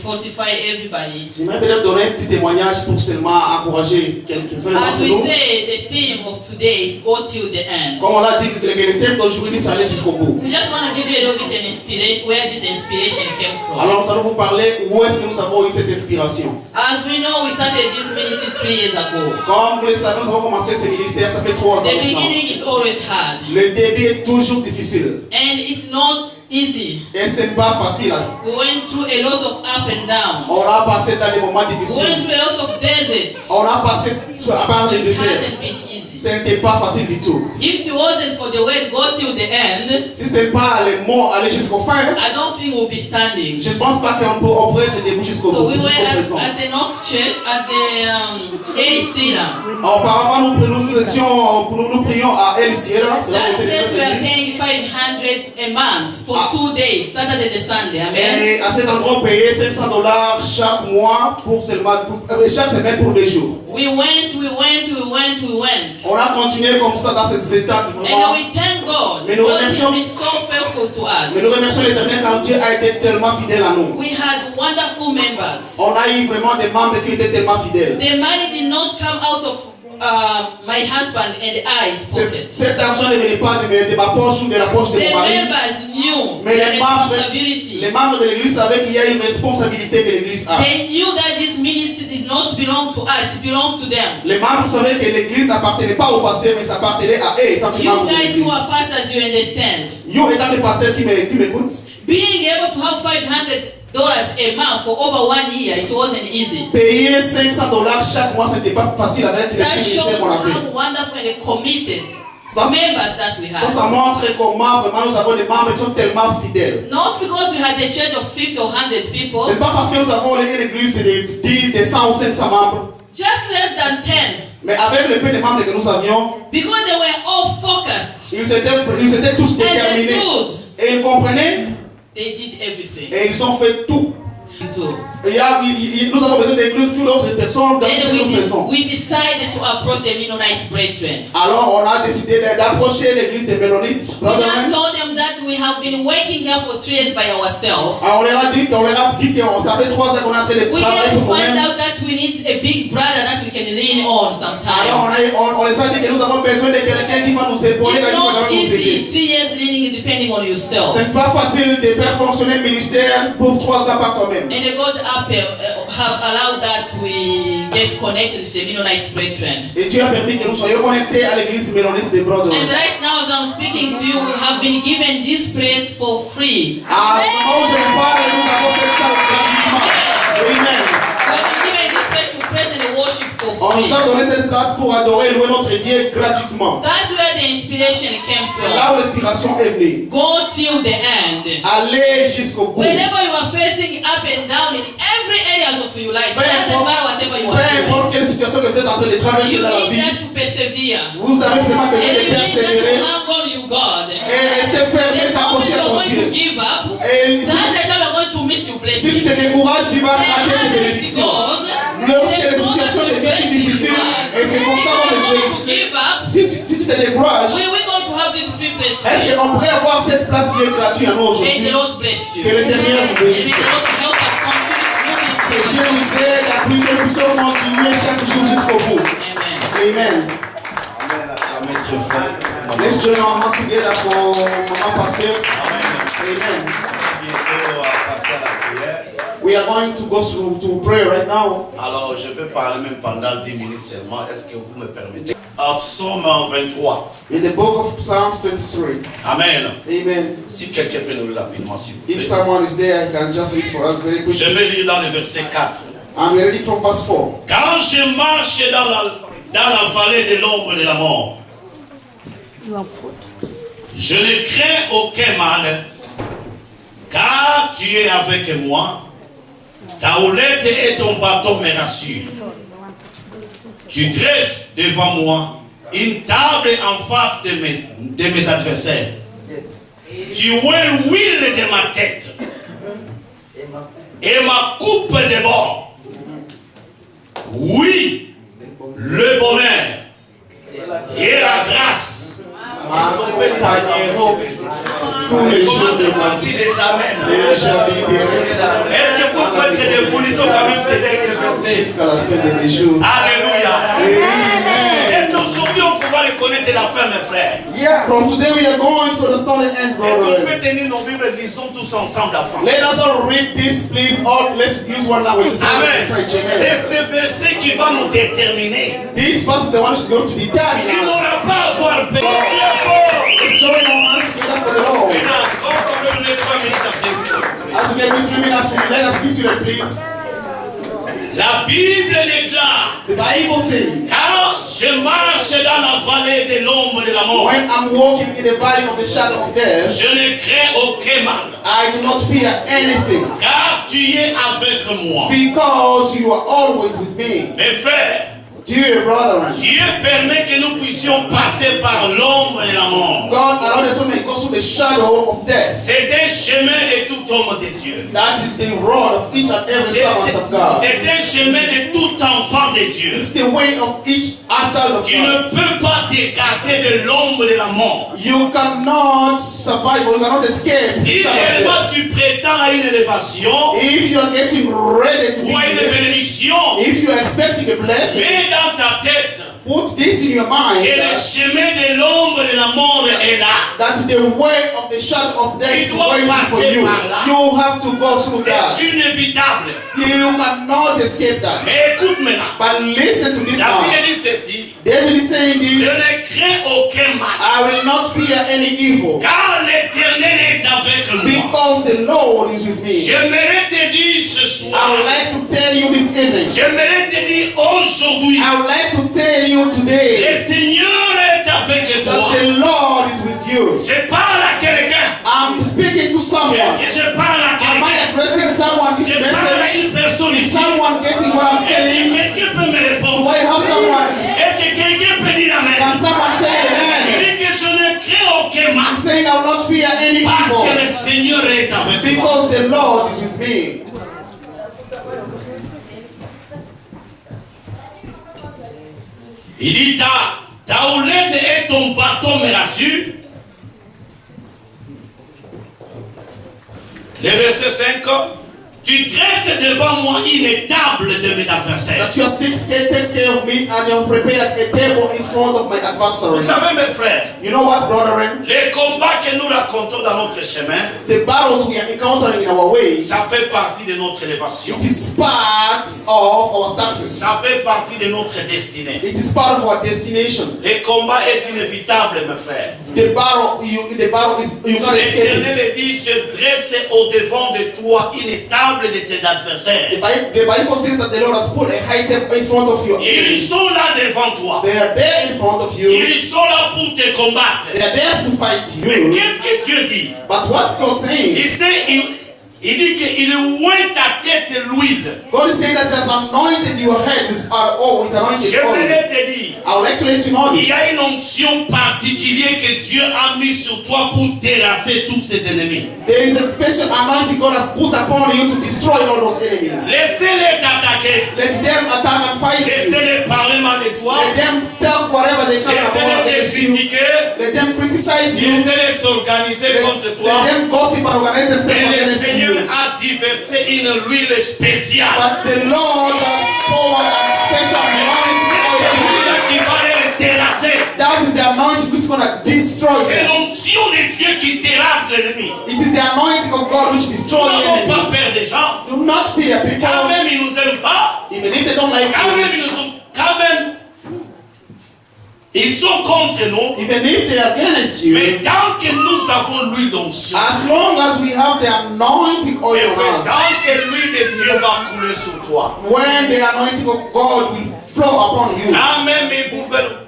fortify everybody. J'aimerais peut-être donner un petit témoignage pour seulement encourager quelques-uns As d'entre we nous. say, the theme of today is go till the end. Comme on l'a dit, le thème d'aujourd'hui, c'est aller jusqu'au bout. We just want to give you a little bit an inspiration where this inspiration came from. Alors nous allons vous parler où est-ce que nous avons eu cette inspiration. As we know, we started this ministry 3 years ago. Comme vous le savez, nous avons commencé ce ministère, ça fait 3 ans The maintenant. beginning is always hard, Le début est toujours difficile. and it's not easy. Et ce n'est pas facile. We went through a lot of up and down. On a passé dans des moments We went difficiles. through a lot of deserts. On a passé à part les It déserts. hasn't been easy. easy. Ce n'était pas facile du tout. If it wasn't for the word go till the end, Si ce n'est pas les mots aller jusqu'au fin, I don't think we'll be standing. je ne pense pas qu'on pourrait être debout jusqu'au So we bout. were Jusqu'au présent. at the Knox Church at the Ellis Theater. Auparavant, nous prions à El Sierra. C'est là That où on fait place we are l'église. paying 500 a month for 2 days, Saturday and Sunday. Amen. Et à cet endroit, on payait $500 chaque mois pour seulement, chaque semaine pour 2 jours. We went. On a continué comme ça dans ces étapes vraiment. And we thank God. Mais nous God has remercions- been so faithful to Mais us. nous remercions l'Éternel car Dieu a été tellement fidèle à nous. We had wonderful members. On a eu vraiment des membres qui étaient tellement fidèles. The money did not come out of my husband and I's pocket. Cet argent ne venait pas de ma poche ou de la poche de The mon mari. members knew Mais their les membres responsibility. de l'église savaient qu'il y a une responsabilité que l'église a. They knew that this ministry did not belong to us, it belonged to them. Les membres savaient que l'église n'appartenait pas au pasteur, mais ça appartenait à eux étant que You membres de guys who l'église. are pastors, you understand. Yo, étant que pasteur qui m'écoute, Being able to have $500 a month for over 1 year, it wasn't easy. payer $500 chaque mois, c'était pas facile avec les That shows ministères qu'on a fait. how wonderful and committed Ça, members that we ça have. montre comment vraiment nous avons des membres qui sont tellement fidèles. Not because we had a church of 50 or 100 people, C'est pas parce que nous avons une église de 100 ou 500 membres, just less than 10. mais avec le peu de membres que nous avions, Because they were all focused, ils étaient tous déterminés. understood. Et ils comprenaient They did everything. et ils ont fait tout. Too. Nous avons besoin d'inclure toutes les autres personnes dans ce que nous faisons. We decided to approach the Mennonite brethren. Alors on a décidé d'approcher l'église des Mennonites. We just told them that we have been working here for 3 years by ourselves. Alors, on leur a dit que ça fait 3 ans qu'on est en train de We travailler had to pour find nous-mêmes. out that we need a big brother that we can lean on Alors sometimes. on les a dit que nous avons besoin de quelqu'un qui va nous épauler, It's qui va not nous easy. aider. 3 years leaning depending on yourself. Ce n'est pas facile de faire fonctionner le ministère pour 3 ans par toi-même. And God have allowed that we get connected to the Mennonite brethren. Et Dieu a permis que nous soyons connectés à l'église méloniste des Brothers. And right now, as I'm speaking to you, we have been given this place for free. À moment où je vous parle, nous avons fait ça gratuitement. Amen. We have been given this place to praise and worship On for nous a free. donné cette place pour adorer et louer notre Dieu gratuitement. That's where the inspiration came C'est from. là où l'inspiration est venue. Go till the end. Aller jusqu'au bout. Whenever you are facing up and down in every areas of your life, it doesn't matter whatever you Peu are doing. importe quelle situation que vous êtes en train de traverser You dans la need vie, that to persevere. vous avez seulement And besoin de you need that persévérer to hang on you, God. et rester ferme et The moment s'accrocher à you're ton going to Dieu. give up, Et that's the time you're going to miss your si tu blessing. te décourages, tu vas The rater tes harder it bénédictions. goes, Lorsque the les closer situations to the deviennent blessing you difficiles, are. et c'est comme ça qu'on If you're going to le fait. give up, Si tu te décourages, we are going to have this free place est-ce today. qu'on pourrait avoir cette place qui est gratuite à nous May aujourd'hui? the Lord bless you. Que l'Éternel vous And may bénisse. the Lord help us continue moving Que Dieu forward. nous aide à prier, que nous puissions continuer chaque jour jusqu'au bout. Amen. Amen. Amen, très fort. Let's join our hands together for Maman Pasteur. Amen. Bientôt à passer à la prière. We are going to go through to pray right now. Alors, je vais parler même pendant 10 minutes seulement. Est-ce que vous me permettez? Psaume 23. In the book of Psalms 23. Amen. Amen. Si quelqu'un peut nous lire rapidement, s'il vous If plaît. someone is there, I can just read for us very Je quickly. vais lire dans le verset 4. And we read it from verse 4. Quand je marche dans la vallée de l'ombre de la mort, je ne crains aucun mal, car tu es avec moi. Ta houlette et ton bâton me rassurent. Tu dresses devant moi une table en face de mes adversaires. Tu ouais l'huile de ma tête et ma coupe déborde. Oui, le bonheur et la grâce. Tous les jours de ma vie, de jamais. et j'habiterai Est-ce que vous pouvez que nous lisons quand même ces derniers versets? jusqu'à la fin de mes jours. Alléluia. Amen. Et aujourd'hui, on pourra reconnaître la fin, mes frères. Yeah, from today we are going to understand the end, Est-ce qu'on brother. peut tenir nos Bibles, lisons tous ensemble la fin. Let us all read this, please. All let's use one language. Amen. Amen. C'est ce verset qui va nous déterminer. This verse is the one who's going to Il determine us. n'aura pas à avoir peur. Let's join our hands together for the Lord. Maintenant, on peut donner 3 minutes à ce As you get this swimming, as we let us be seated, please. La Bible déclare, The Bible says, quand je marche dans dans la vallée de l'ombre de la mort, when I'm walking in the valley of the shadow of death, je ne crains aucun mal. I do not fear anything, Car tu es avec moi. because you are always with me. Mes frères, Dear brethren, Dieu permet que nous puissions passer par l'ombre de la mort. God allowed us to go through the shadow of death. C'est un chemin de tout homme de Dieu. That is the road of each and every servant of God. C'est un chemin de tout enfant de Dieu. It's the way of each child of Tu ne God. peux pas t'écarter de l'ombre de la mort. You cannot survive or you cannot escape the Si shadow of réellement death. tu prétends à une élévation If you are getting ready to ou à une be, bénédiction, if you are expecting a blessing, mets dans ta tête put this in your mind que le that, chemin de l'ombre de la mort est là. that the way of the shadow of death is Tu dois waiting for passer you. par là. You have to go through that. C'est inévitable. You cannot escape that. Mais écoute maintenant. But listen to this David now. dit ceci. David is saying Je this, ne crains aucun mal. I will not fear any evil, Car l'Éternel est avec moi. because the Lord is with me. J'aimerais te dire ce I soir. would like to tell you this evening. J'aimerais te dire aujourd'hui. I would like to tell you today Le Seigneur est avec that toi. the Lord is with you. Je parle à quelqu'un. I'm speaking to someone. Est-ce que je parle à Am quelqu'un? I addressing someone this Je parle à message? une personne Is ici. someone getting what I'm Est-ce que saying? quelqu'un peut me Do répondre? I have someone? Est-ce que quelqu'un peut dire Can amen? someone say Il amen? dit que je ne crains aucun mal. I'm saying I will not fear any Parce que le evil, Seigneur est avec moi. because the Lord is with me. Il dit ta houlette et ton bâton me rassurent. Le verset 5. Tu dresses devant moi une table de mes adversaires. That your stick takes care of me, and you have prepared a table in front of my Vous adversaries. savez mes frères, You know what, brethren? les combats que nous racontons dans notre chemin, The battles we are encountering in our ways, ça fait partie de notre élévation. it is part of our success. Ça fait partie de notre destinée. It is part of our destination. Le combat est inévitable, mes frères. The battle is, you can't escape L'Éternel it. dit, je dresse au devant de toi une table de tes adversaires. The Bible says that the Lord has put a high table in front of you. Ils sont là devant toi. They are there in front of you. Ils sont là pour te combattre. They are there to fight Mais you. qu'est-ce que Dieu dit? But what's God saying? Il dit qu'il oint ta tête l'huile. God is saying that He has anointed your head with oil. It's anointed oil. J'aimerais te dire, I would like to let you know il this. y a une onction particulière que Dieu a mis sur toi pour terrasser tous ses ennemis. There is a special anointing God has put upon you to destroy all those enemies. Laissez-les t'attaquer. Let them attack and fight you. Laissez-les parler mal de toi. Let them tell whatever they can about Laissez-les te against you. critiquer. Let them criticize you. Laissez-les s'organiser contre toi. Let them gossip and organize Et themselves le against Seigneur you. a diversé une huile spéciale. But the Lord has poured a special anointing C'est on l'huile you. qui va les terrasser. That is the anointing which is going to destroy C'est them. l'onction de Dieu qui terrasse l'ennemi. It is the anointing of God which Nous destroys n'avons pas enemies. peur des gens. Do not fear Quand people. même, ils nous aiment pas. Even if they don't like Quand you. même, ils sont contre nous. Even if they are against you. Mais tant que nous avons l'huile d'onction, As long as we have the anointing oil et on us. tant que l'huile de Dieu va couler sur toi, When the anointing of God will flow upon you.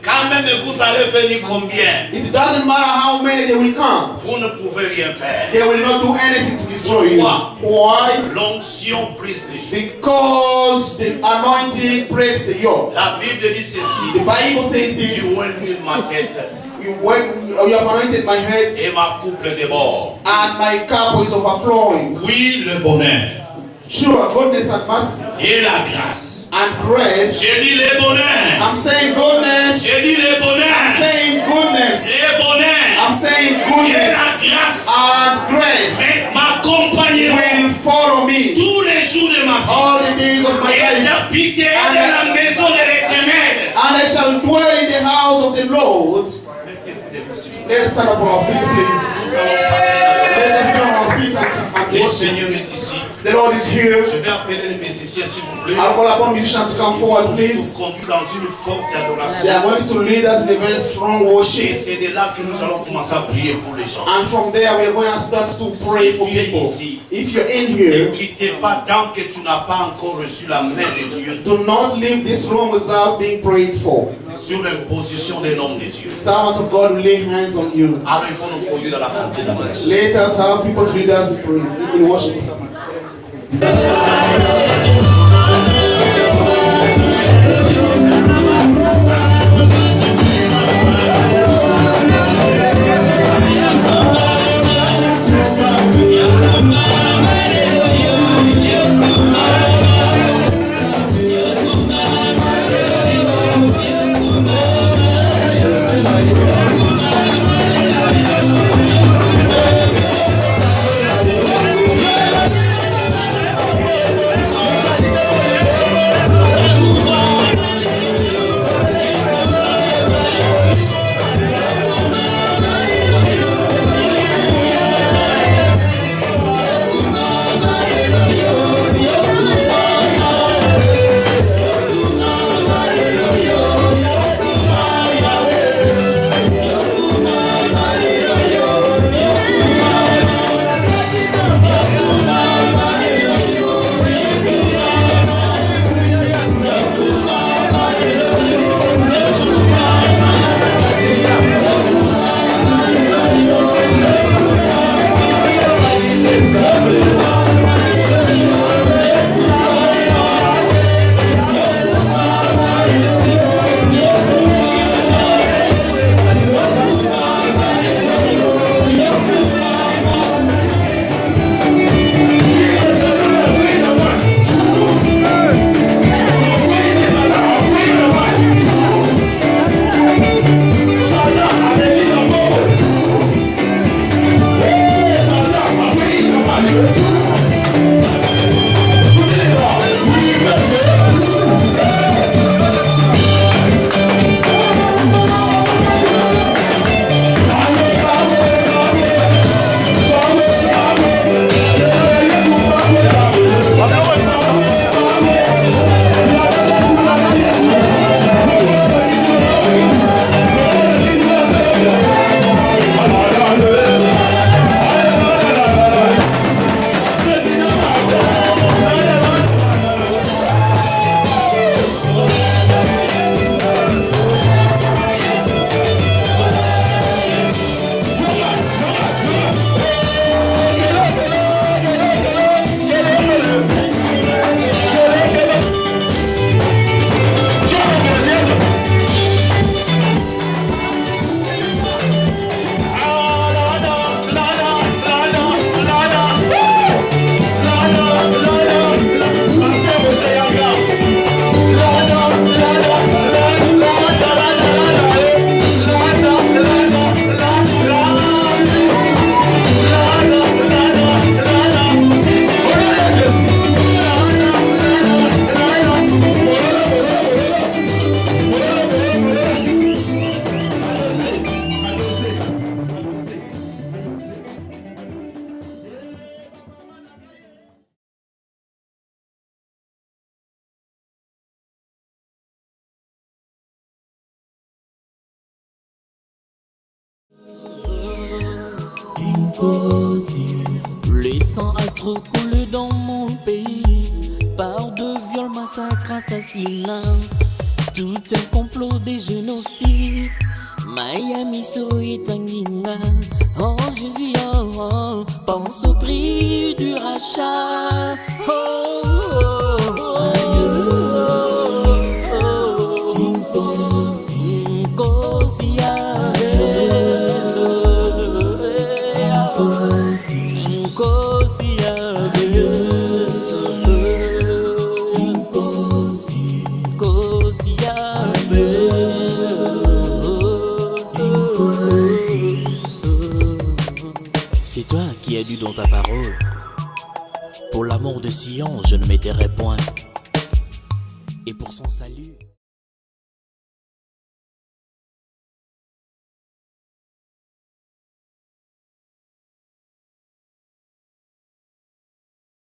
quand même vous allez venir combien, It doesn't matter how many they will come. vous ne pouvez rien faire. They will not do anything to destroy you. Why? L'onction brise les choses. Because the anointing breaks the yoke. La Bible dit ceci. The Bible says Tu this. oins l'huile ma tête You have anointed my head et ma coupe déborde. and my cup is overflowing. Oui, le bonheur Sure, goodness and mercy et la grâce. and grace. J'ai dit le bonheur. I'm saying goodness. J'ai dit le I'm bonheur. saying goodness. Le bonheur I'm saying et goodness la grâce and grace m'accompagneront will follow me tous les jours de ma vie. all the days of my Et life. j'habiterai dans la maison de l'Éternel. And I shall dwell in the house of the Lord. Mettez-vous debout, s'il vous plaît. Let us stand up on our feet, please. Nous allons passer la journée. Let us stand on our feet and Le worship. Seigneur est ici. The Lord is here. Je vais appeler les musiciens, s'il vous plaît. I'll call upon musicians to come forward, Nous please. conduire dans une forte They adoration. are going to lead us in a very strong Et worship. c'est de là que nous allons commencer à prier pour les gens. And from there, we are going to start to pray for people. If you're in Ne here, quittez pas tant que tu n'as pas encore reçu la main de Dieu do not leave this room without being prayed for. sur l'imposition des noms de Dieu. Servants of God will lay hands on you. Alors il faut nous conduire dans la communauté d'adoration. Let us have people to lead us in prayer, in worship. Le sang a trop coulé dans mon pays, par de viols, massacres, assassinats, tout un complot des génocides. Miami, Soy, Tanguina, oh Jésus, oh, oh, pense au prix du rachat. Oh, oh, oh, c'est toi qui as dit dans ta parole, pour l'amour de Sion, je ne m'étairai point, et pour son salut.